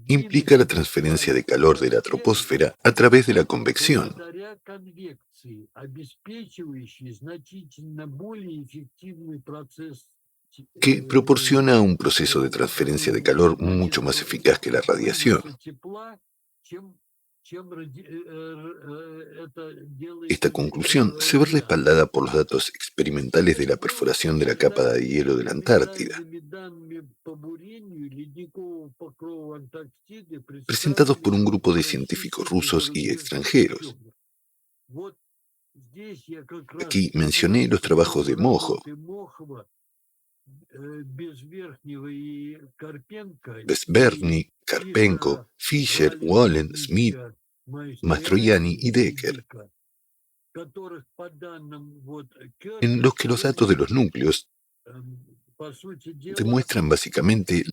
implica la transferencia de calor de la troposfera a través de la convección, que proporciona un proceso de transferencia de calor mucho más eficaz que la radiación. Esta conclusión se ve respaldada por los datos experimentales de la perforación de la capa de hielo de la Antártida, presentados por un grupo de científicos rusos y extranjeros. Aquí mencioné los trabajos de Mojov, Bezberny, Karpenko, Fisher, Wallen, Smith, Mastroianni y Decker, en los que los datos de los núcleos demuestran básicamente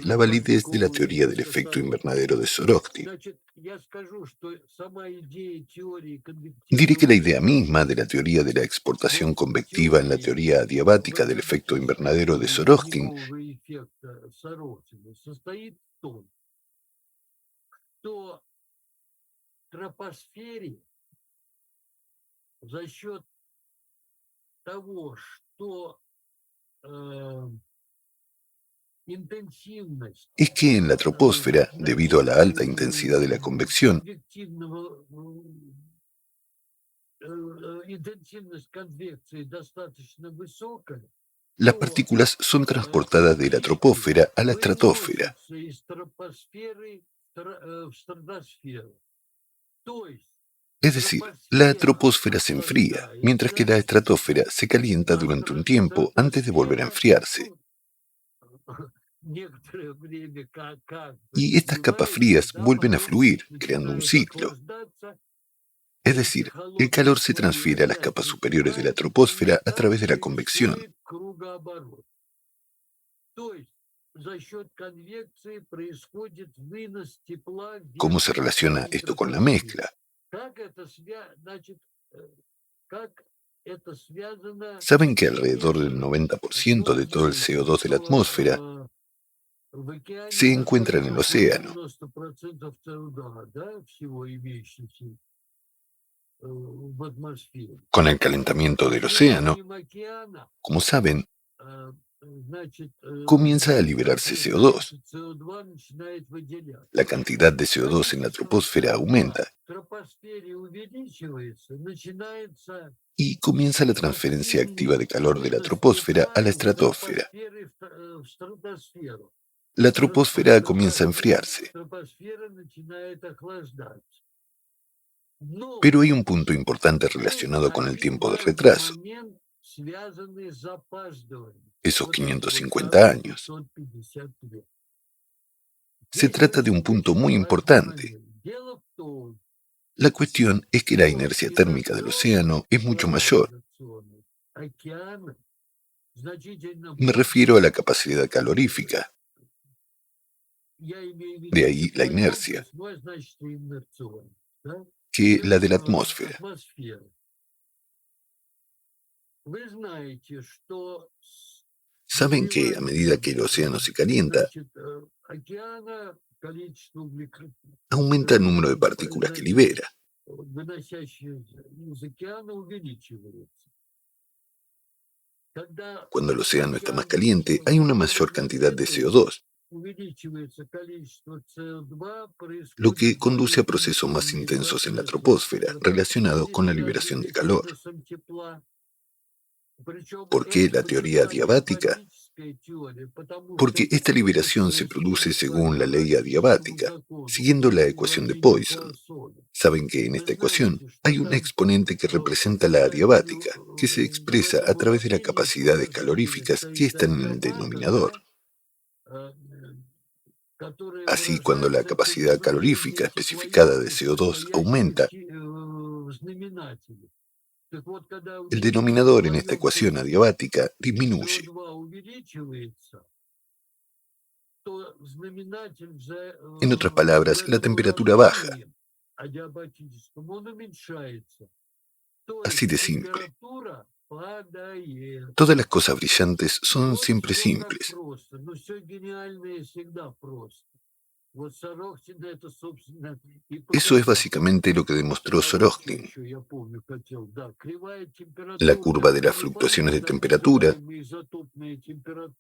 la validez de la teoría del efecto invernadero de Sorokhtin. Diré que la idea misma de la teoría de la exportación convectiva en la teoría adiabática del efecto invernadero de Sorokhtin es que en la troposfera, debido a la alta intensidad de la convección, las partículas son transportadas de la troposfera a la estratosfera. Es decir, la troposfera se enfría, mientras que la estratosfera se calienta durante un tiempo antes de volver a enfriarse. Y estas capas frías vuelven a fluir, creando un ciclo. Es decir, el calor se transfiere a las capas superiores de la troposfera a través de la convección. ¿Cómo se relaciona esto con la mezcla? Saben que alrededor del 90% de todo el CO2 de la atmósfera se encuentra en el océano. Con el calentamiento del océano, como saben, comienza a liberarse CO2. La cantidad de CO2 en la troposfera aumenta y comienza la transferencia activa de calor de la troposfera a la estratosfera. La troposfera comienza a enfriarse. Pero hay un punto importante relacionado con el tiempo de retraso, esos 550 años. Se trata de un punto muy importante. La cuestión es que la inercia térmica del océano es mucho mayor. Me refiero a la capacidad calorífica. De ahí la inercia, que la de la atmósfera. Saben que a medida que el océano se calienta, aumenta el número de partículas que libera. Cuando el océano está más caliente, hay una mayor cantidad de CO2, lo que conduce a procesos más intensos en la troposfera relacionados con la liberación de calor. ¿Por qué la teoría adiabática? Porque esta liberación se produce según la ley adiabática, siguiendo la ecuación de Poisson. Saben que en esta ecuación hay un exponente que representa la adiabática, que se expresa a través de las capacidades caloríficas que están en el denominador. Así, cuando la capacidad calorífica especificada de CO2 aumenta, el denominador en esta ecuación adiabática disminuye. En otras palabras, la temperatura baja. Así de simple. Todas las cosas brillantes son siempre simples. Eso es básicamente lo que demostró Sorokin. La curva de las fluctuaciones de temperatura,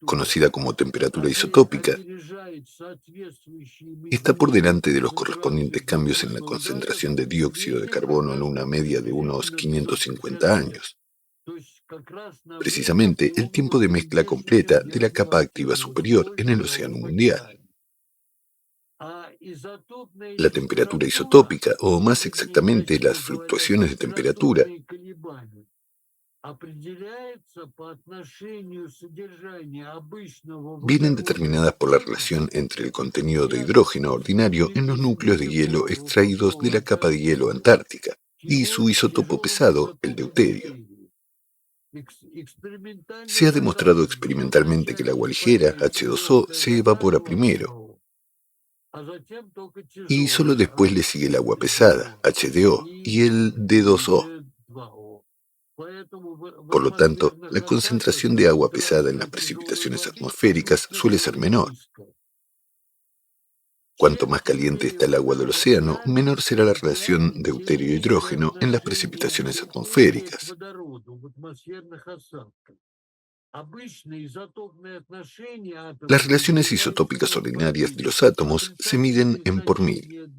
conocida como temperatura isotópica, está por delante de los correspondientes cambios en la concentración de dióxido de carbono en una media de unos 550 años. Precisamente el tiempo de mezcla completa de la capa activa superior en el océano mundial. La temperatura isotópica, o más exactamente las fluctuaciones de temperatura, vienen determinadas por la relación entre el contenido de hidrógeno ordinario en los núcleos de hielo extraídos de la capa de hielo antártica y su isótopo pesado, el deuterio. Se ha demostrado experimentalmente que el agua ligera, H2O, se evapora primero, y solo después le sigue el agua pesada, HDO, y el D2O. Por lo tanto, la concentración de agua pesada en las precipitaciones atmosféricas suele ser menor. Cuanto más caliente está el agua del océano, menor será la relación deuterio-hidrógeno en las precipitaciones atmosféricas. Las relaciones isotópicas ordinarias de los átomos se miden en por mil.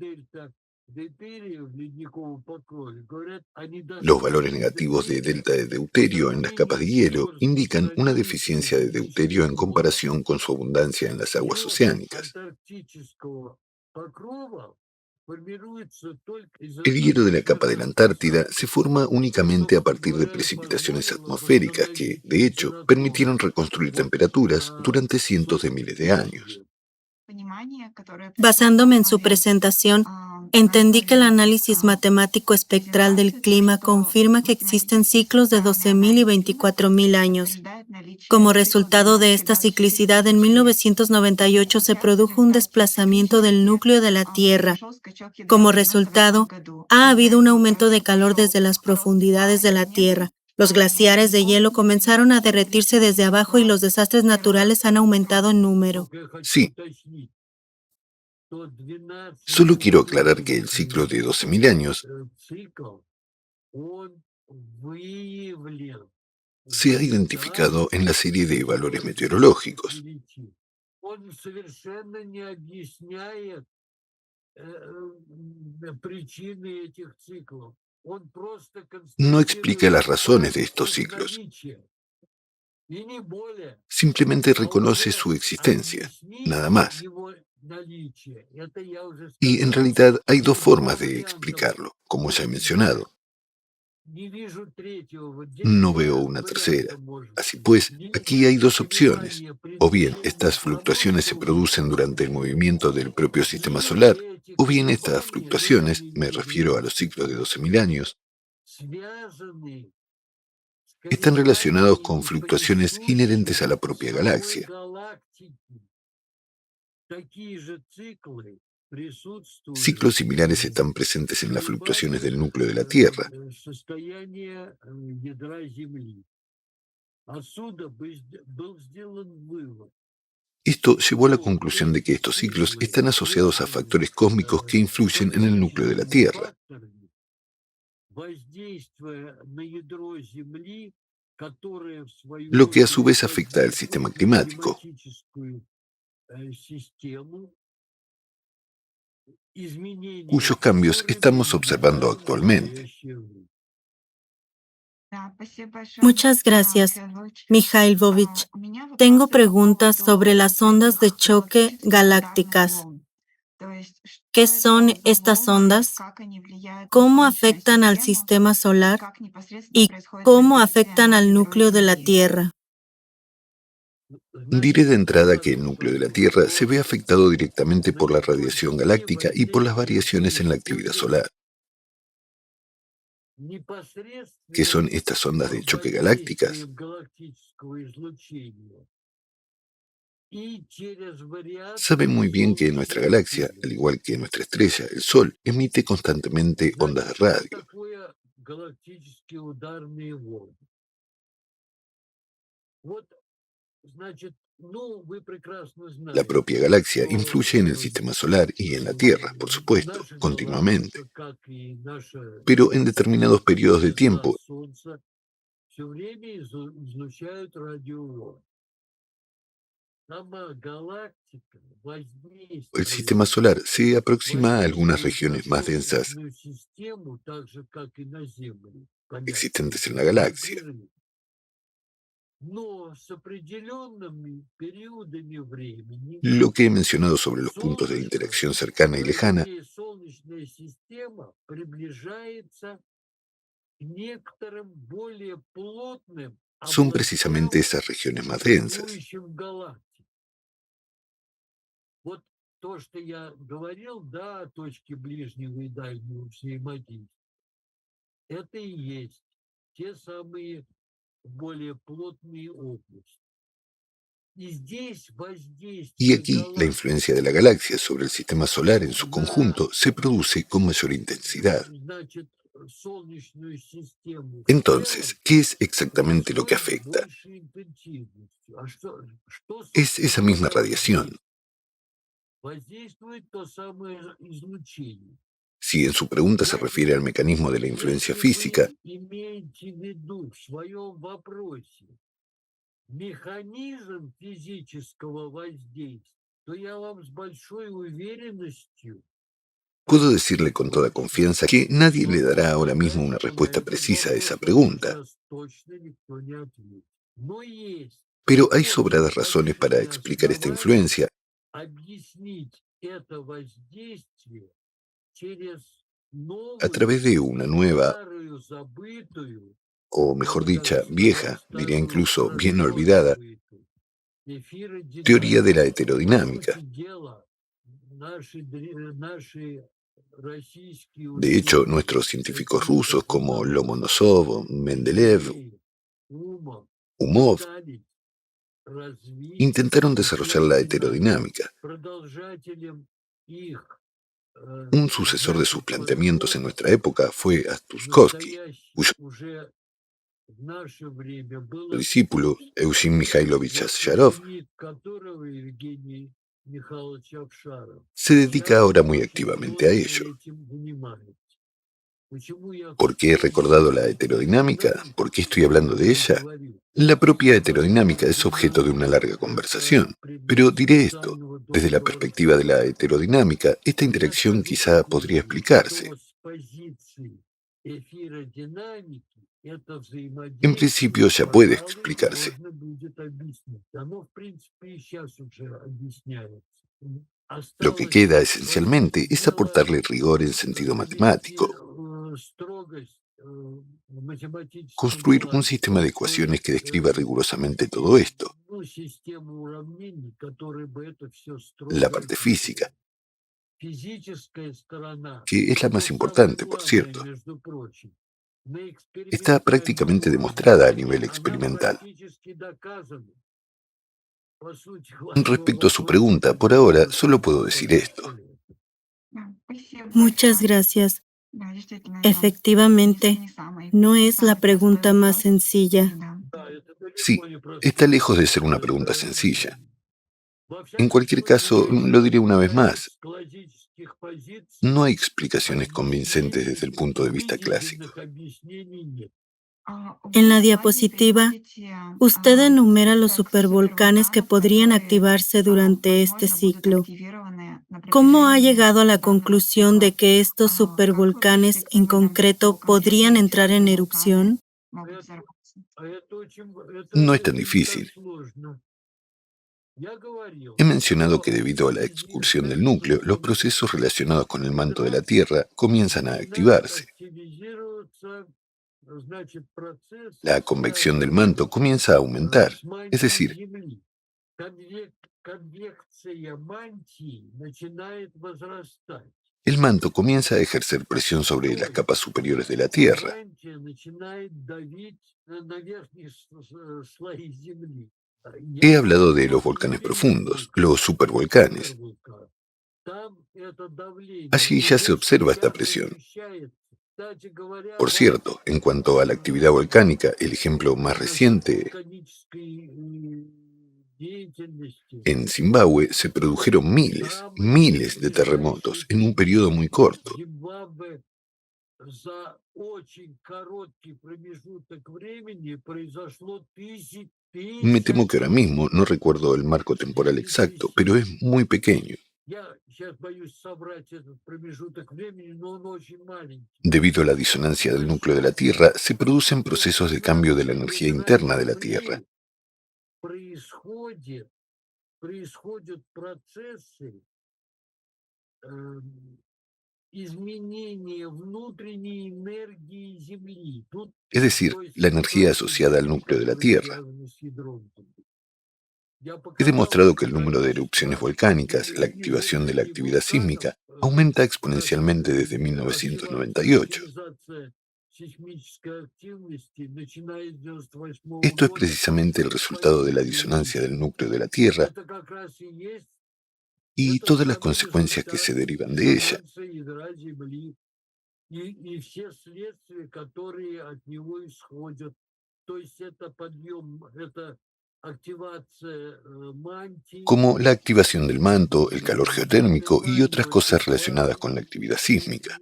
Los valores negativos de delta de deuterio en las capas de hielo indican una deficiencia de deuterio en comparación con su abundancia en las aguas oceánicas. El hielo de la capa de la Antártida se forma únicamente a partir de precipitaciones atmosféricas que, de hecho, permitieron reconstruir temperaturas durante cientos de miles de años. Basándome en su presentación, entendí que el análisis matemático espectral del clima confirma que existen ciclos de 12.000 y 24.000 años. Como resultado de esta ciclicidad, en 1998 se produjo un desplazamiento del núcleo de la Tierra. Como resultado, ha habido un aumento de calor desde las profundidades de la Tierra. Los glaciares de hielo comenzaron a derretirse desde abajo y los desastres naturales han aumentado en número. Sí, solo quiero aclarar que el ciclo de 12.000 años se ha identificado en la serie de valores meteorológicos. No explica las razones de estos ciclos, simplemente reconoce su existencia, nada más. Y en realidad hay dos formas de explicarlo, como ya he mencionado. No veo una tercera. Así pues, aquí hay dos opciones. O bien estas fluctuaciones se producen durante el movimiento del propio sistema solar, o bien estas fluctuaciones, me refiero a los ciclos de 12.000 años, están relacionados con fluctuaciones inherentes a la propia galaxia. Ciclos similares están presentes en las fluctuaciones del núcleo de la Tierra. Esto llevó a la conclusión de que estos ciclos están asociados a factores cósmicos que influyen en el núcleo de la Tierra, lo que a su vez afecta al sistema climático, cuyos cambios estamos observando actualmente. Muchas gracias, Mikhailovich. Tengo preguntas sobre las ondas de choque galácticas. ¿Qué son estas ondas? ¿Cómo afectan al sistema solar? ¿Y cómo afectan al núcleo de la Tierra? Diré de entrada que el núcleo de la Tierra se ve afectado directamente por la radiación galáctica y por las variaciones en la actividad solar. ¿Qué son estas ondas de choque galácticas? Saben muy bien que nuestra galaxia, al igual que nuestra estrella, el Sol, emite constantemente ondas de radio. La propia galaxia influye en el sistema solar y en la Tierra, por supuesto, continuamente. Pero en determinados periodos de tiempo, el sistema solar se aproxima a algunas regiones más densas existentes en la galaxia. Lo que he mencionado sobre los puntos de interacción cercana y lejana son precisamente esas regiones más densas. Y aquí la influencia de la galaxia sobre el sistema solar en su conjunto se produce con mayor intensidad. Entonces, ¿qué es exactamente lo que afecta? Es esa misma radiación. Si en su pregunta se refiere al mecanismo de la influencia física, puedo decirle con toda confianza que nadie le dará ahora mismo una respuesta precisa a esa pregunta. Pero hay sobradas razones para explicar esta influencia a través de una nueva, o mejor dicha, vieja, diría incluso bien olvidada, teoría de la heterodinámica. De hecho, nuestros científicos rusos como Lomonosov, o Mendeleev, Umov, intentaron desarrollar la heterodinámica. Un sucesor de sus planteamientos en nuestra época fue Astuskovsky, cuyo discípulo, Eugen Mikhailovich Asharov, se dedica ahora muy activamente a ello. ¿Por qué he recordado la heterodinámica? ¿Por qué estoy hablando de ella? La propia heterodinámica es objeto de una larga conversación, pero diré esto. Desde la perspectiva de la heterodinámica, esta interacción quizá podría explicarse. En principio ya puede explicarse. Lo que queda esencialmente es aportarle rigor en sentido matemático, construir un sistema de ecuaciones que describa rigurosamente todo esto, la parte física, que es la más importante, por cierto, está prácticamente demostrada a nivel experimental. Respecto a su pregunta, por ahora solo puedo decir esto. Да, спасибо Muchas большое. gracias. Да, действительно, это, конечно, Efectivamente, не самый no es la самый простой pregunta más вопрос. sencilla. Да. Sí, está lejos de ser una pregunta sencilla. En cualquier caso, lo diré una vez más, no hay explicaciones convincentes desde el punto de vista clásico. En la Вы в слайде diapositiva, приводите usted enumera los список supervolcanes que супервулканов, podrían которые, activarse durante este возможно, будут ciclo. активированы на ¿Cómo ha протяжении llegado a la данного conclusión цикла. de que estos Как вы пришли supervolcanes к en выводам, что concreto podrían конкретно эти entrar en супервулканы erupción? могут взорваться? No es tan difícil. He mencionado que debido a la expulsión del núcleo, los procesos relacionados con el manto de la Tierra comienzan a activarse. La convección del manto comienza a aumentar, es decir, el manto comienza a ejercer presión sobre las capas superiores de la Tierra. He hablado de los volcanes profundos, los supervolcanes. Allí ya se observa esta presión. Por cierto, en cuanto a la actividad volcánica, el ejemplo más reciente, en Zimbabue se produjeron miles de terremotos en un periodo muy corto. Me temo que ahora mismo no recuerdo el marco temporal exacto, pero es muy pequeño. Debido a la disonancia del núcleo de la Tierra, se producen procesos de cambio de la energía interna de la Tierra. Es decir, la energía asociada al núcleo de la Tierra. He demostrado que el número de erupciones volcánicas, la activación de la actividad sísmica, aumenta exponencialmente desde 1998. Esto es precisamente el resultado de la disonancia del núcleo de la Tierra y todas las consecuencias que se derivan de ella. Como la activación del manto, el calor geotérmico y otras cosas relacionadas con la actividad sísmica.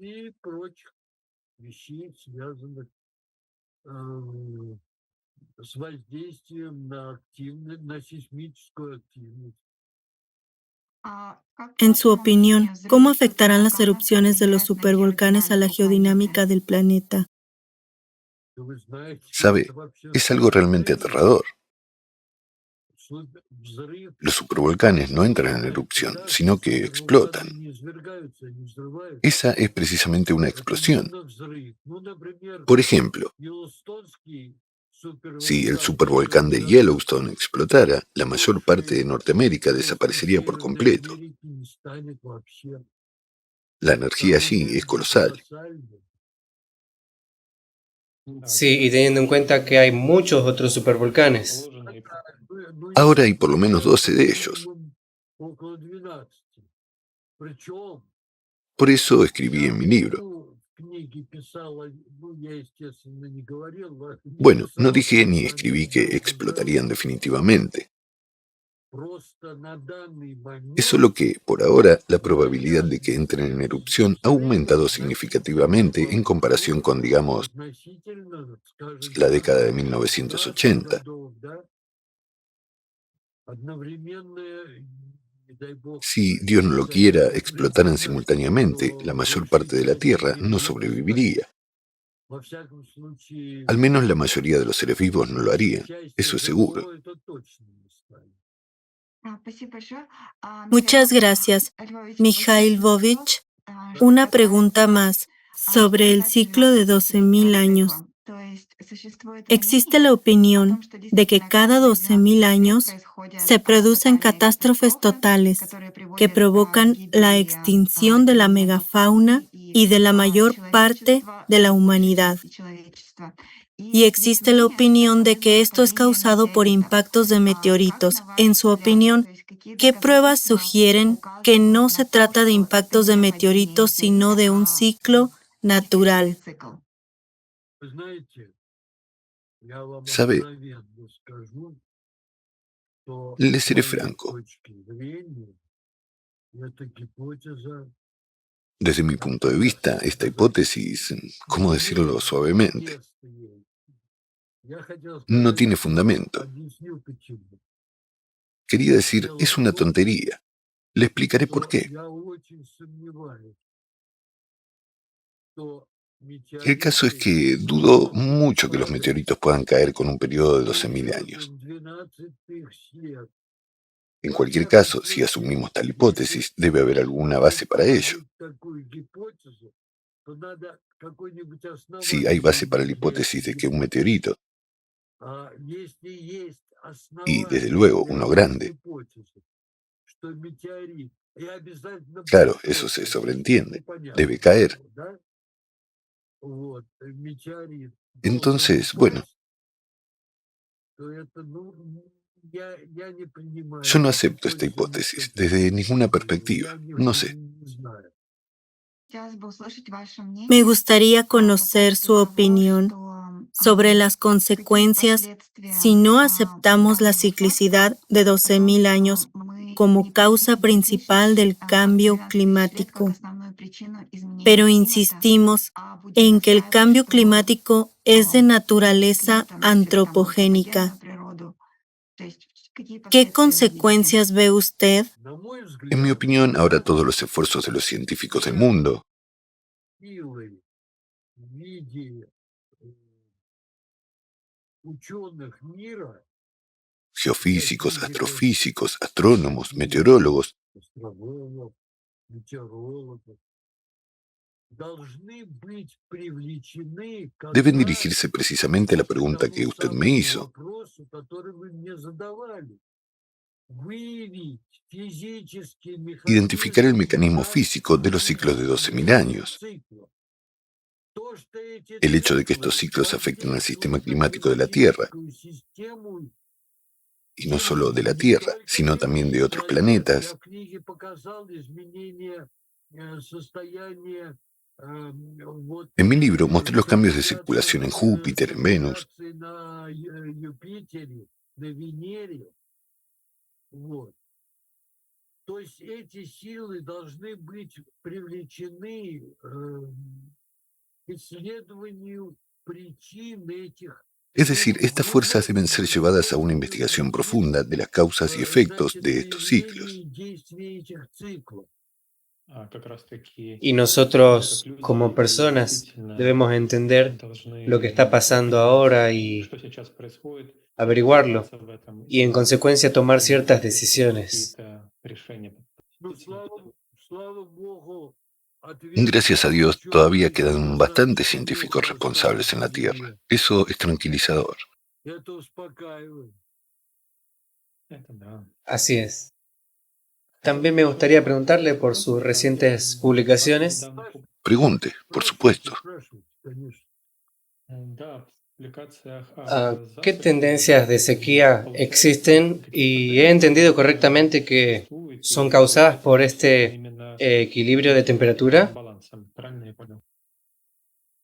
En su opinión, ¿cómo afectarán las erupciones de los supervolcanes a la geodinámica del planeta? ¿Sabe? Es algo realmente aterrador. Los supervolcanes no entran en erupción, sino que explotan. Esa es precisamente una explosión. Por ejemplo, si el supervolcán de Yellowstone explotara, la mayor parte de Norteamérica desaparecería por completo. La energía allí es colosal. Sí, y teniendo en cuenta que hay muchos otros supervolcanes. Ahora hay por lo menos 12 de ellos. Por eso escribí en mi libro. Bueno, no dije ni escribí que explotarían definitivamente. Es solo que, por ahora, la probabilidad de que entren en erupción ha aumentado significativamente en comparación con, digamos, la década de 1980. Si Dios no lo quiera, explotaran simultáneamente, la mayor parte de la Tierra no sobreviviría. Al menos la mayoría de los seres vivos no lo harían, eso es seguro. Muchas gracias, Mikhail Vovich. Una pregunta más sobre el ciclo de 12.000 años. Existe la opinión de que cada 12.000 años se producen catástrofes totales que provocan la extinción de la megafauna y de la mayor parte de la humanidad. Y existe la opinión de que esto es causado por impactos de meteoritos. En su opinión, ¿qué pruebas sugieren que no se trata de impactos de meteoritos, sino de un ciclo natural? ¿Sabe? Le seré franco. Desde mi punto de vista, esta hipótesis, ¿cómo decirlo suavemente?, no tiene fundamento. Quería decir, es una tontería. Le explicaré por qué. El caso es que dudo mucho que los meteoritos puedan caer con un periodo de 12.000 años. En cualquier caso, si asumimos tal hipótesis, debe haber alguna base para ello. Si hay base para la hipótesis de que un meteorito, y desde luego uno grande, claro, eso se sobreentiende, debe caer. Entonces, bueno, yo no acepto esta hipótesis desde ninguna perspectiva. No sé. Me gustaría conocer su opinión sobre las consecuencias si no aceptamos la ciclicidad de 12.000 años como causa principal del cambio climático. Pero insistimos en que el cambio climático es de naturaleza antropogénica. ¿Qué consecuencias ve usted? En mi opinión, ahora todos los esfuerzos de los científicos del mundo geofísicos, astrofísicos, astrónomos, meteorólogos, deben dirigirse precisamente a la pregunta que usted me hizo. Identificar el mecanismo físico de los ciclos de 12.000 años. El hecho de que estos ciclos afecten al sistema climático de la Tierra, y no solo de la Tierra, sino también de otros planetas. En mi libro mostré los cambios de circulación en Júpiter, en Venus. Es decir, estas fuerzas deben ser llevadas a una investigación profunda de las causas y efectos de estos ciclos. Y nosotros, como personas, debemos entender lo que está pasando ahora y averiguarlo, y en consecuencia tomar ciertas decisiones. Gracias a Dios, todavía quedan bastantes científicos responsables en la Tierra. Eso es tranquilizador. Así es. También me gustaría preguntarle por sus recientes publicaciones. Pregunte, por supuesto. ¿Qué tendencias de sequía existen? Y he entendido correctamente que son causadas por este equilibrio de temperatura.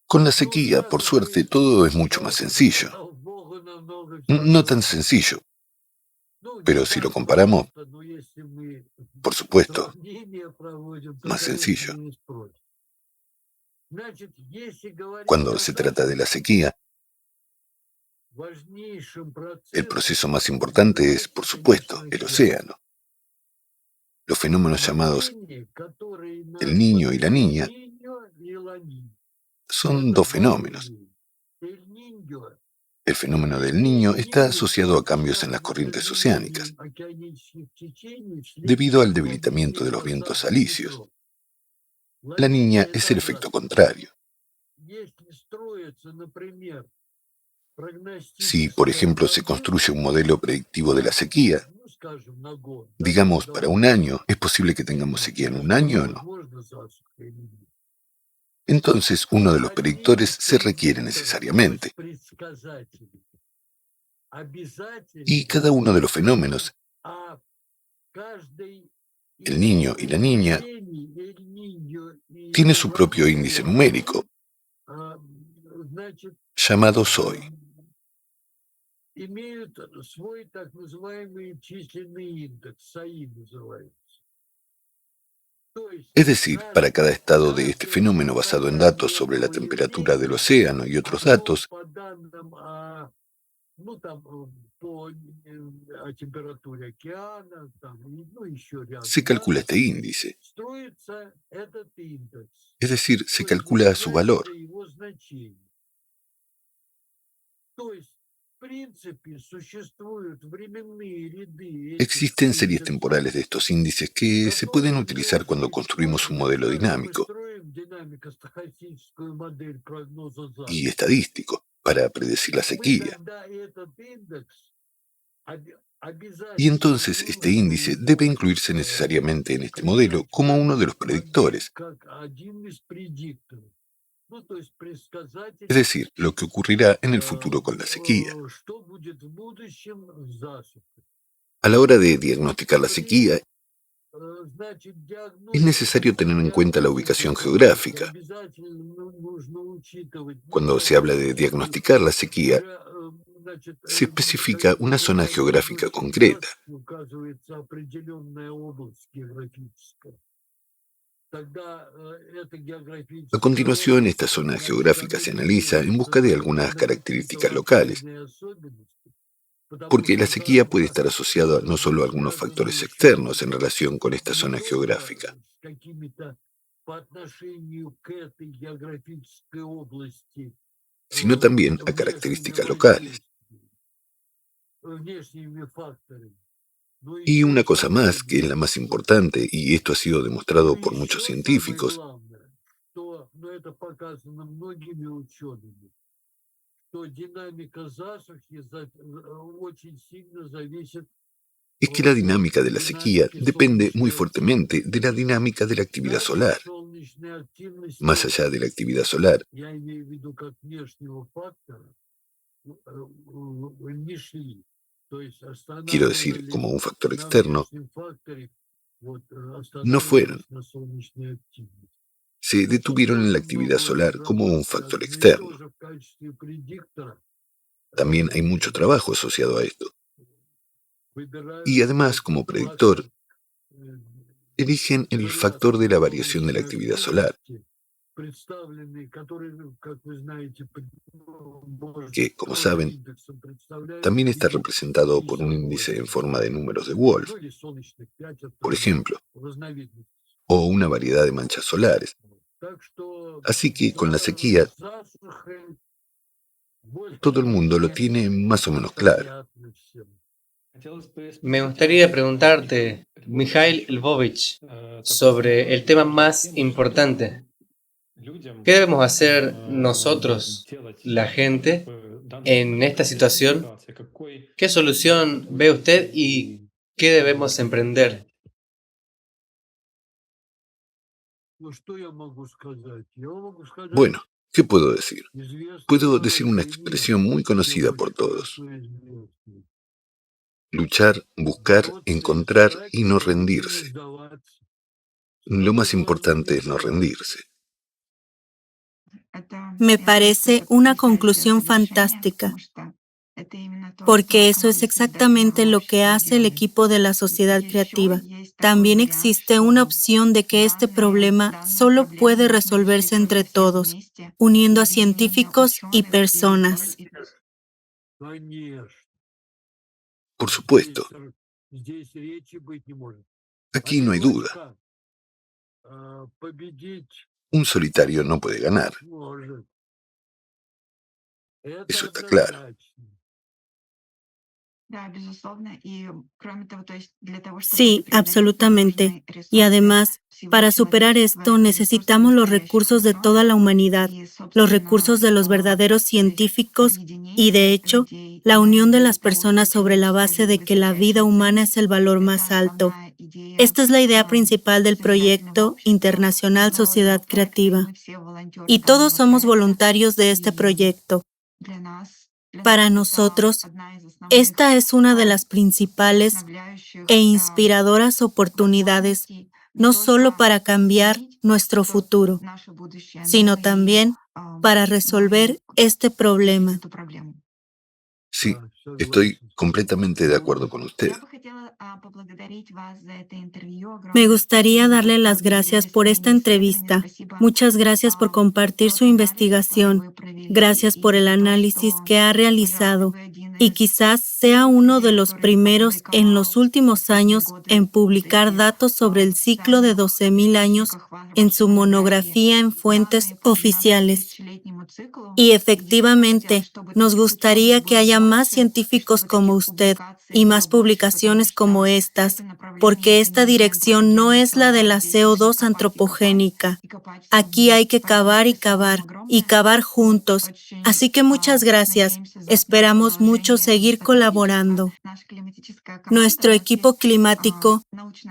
Con la sequía, por suerte, todo es mucho más sencillo. No tan sencillo, pero si lo comparamos, por supuesto, más sencillo. Cuando se trata de la sequía, el proceso más importante es, por supuesto, el océano. Los fenómenos llamados el niño y la niña son dos fenómenos. El fenómeno del niño está asociado a cambios en las corrientes oceánicas, debido al debilitamiento de los vientos alisios. La niña es el efecto contrario. Si, por ejemplo, se construye un modelo predictivo de la sequía, digamos para un año, ¿es posible que tengamos sequía en un año o no? Entonces, uno de los predictores se requiere necesariamente. Y cada uno de los fenómenos, el niño y la niña, tiene su propio índice numérico, llamado SOI. Es decir, para cada estado de este fenómeno basado en datos sobre la temperatura del océano y otros datos, se calcula este índice. Es decir, se calcula su valor. Existen series temporales de estos índices que se pueden utilizar cuando construimos un modelo dinámico y estadístico para predecir la sequía. Y entonces este índice debe incluirse necesariamente en este modelo como uno de los predictores. Es decir, lo que ocurrirá en el futuro con la sequía. A la hora de diagnosticar la sequía, es necesario tener en cuenta la ubicación geográfica. Cuando se habla de diagnosticar la sequía, se especifica una zona geográfica concreta. A continuación, esta zona geográfica se analiza en busca de algunas características locales, porque la sequía puede estar asociada no solo a algunos factores externos en relación con esta zona geográfica, sino también a características locales. Y una cosa más, que es la más importante, y esto ha sido demostrado por muchos científicos, es que la dinámica de la sequía depende muy fuertemente de la dinámica de la actividad solar. Más allá de la actividad solar, quiero decir, como un factor externo, no fueron. Se detuvieron en la actividad solar como un factor externo. También hay mucho trabajo asociado a esto. Y además, como predictor, eligen el factor de la variación de la actividad solar, que, como saben, también está representado por un índice en forma de números de Wolf. Por ejemplo, o una variedad de manchas solares. Así que con la sequía, todo el mundo lo tiene más o menos claro. Me gustaría preguntarte, Mikhail Lvovich, sobre el tema más importante. ¿Qué debemos hacer nosotros, la gente, en esta situación? ¿Qué solución ve usted y qué debemos emprender? Bueno, ¿qué puedo decir? Puedo decir una expresión muy conocida por todos. Luchar, buscar, encontrar y no rendirse. Lo más importante es no rendirse. Me parece una conclusión fantástica, porque eso es exactamente lo que hace el equipo de la sociedad creativa. También existe una opción de que este problema solo puede resolverse entre todos, uniendo a científicos y personas. Por supuesto, aquí no hay duda. Un solitario no puede ganar. Eso está claro. Sí, absolutamente. Y además, para superar esto necesitamos los recursos de toda la humanidad, los recursos de los verdaderos científicos y, de hecho, la unión de las personas sobre la base de que la vida humana es el valor más alto. Esta es la idea principal del proyecto Internacional Sociedad Creativa. Y todos somos voluntarios de este proyecto. Para nosotros, esta es una de las principales e inspiradoras oportunidades, no solo para cambiar nuestro futuro, sino también para resolver este problema. Sí, estoy completamente de acuerdo con usted. Me gustaría darle las gracias por esta entrevista. Muchas gracias por compartir su investigación. Gracias por el análisis que ha realizado. Y quizás sea uno de los primeros en los últimos años en publicar datos sobre el ciclo de 12.000 años en su monografía en fuentes oficiales. Y efectivamente, nos gustaría que haya más científicos como usted y más publicaciones como estas, porque esta dirección no es la de la CO2 antropogénica. Aquí hay que cavar y cavar juntos. Así que muchas gracias. Esperamos mucho seguir colaborando. Nuestro equipo climático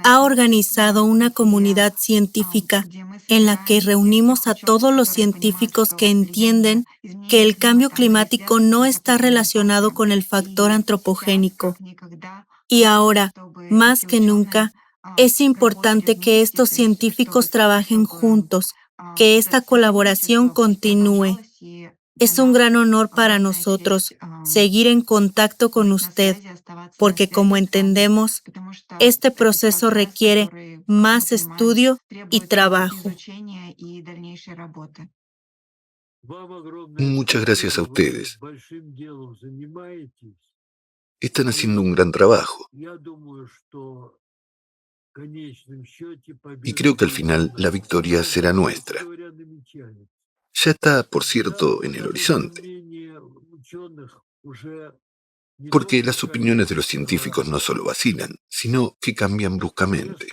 ha organizado una comunidad científica en la que reunimos a todos los científicos que entienden que el cambio climático no está relacionado con el factor antropogénico. Y ahora, más que nunca, es importante que estos científicos trabajen juntos, que esta colaboración continúe. Es un gran honor para nosotros seguir en contacto con usted, porque como entendemos, este proceso requiere más estudio y trabajo. Muchas gracias a ustedes. Están haciendo un gran trabajo. Y creo que al final la victoria será nuestra. Ya está, por cierto, en el horizonte. Porque las opiniones de los científicos no solo vacilan, sino que cambian bruscamente.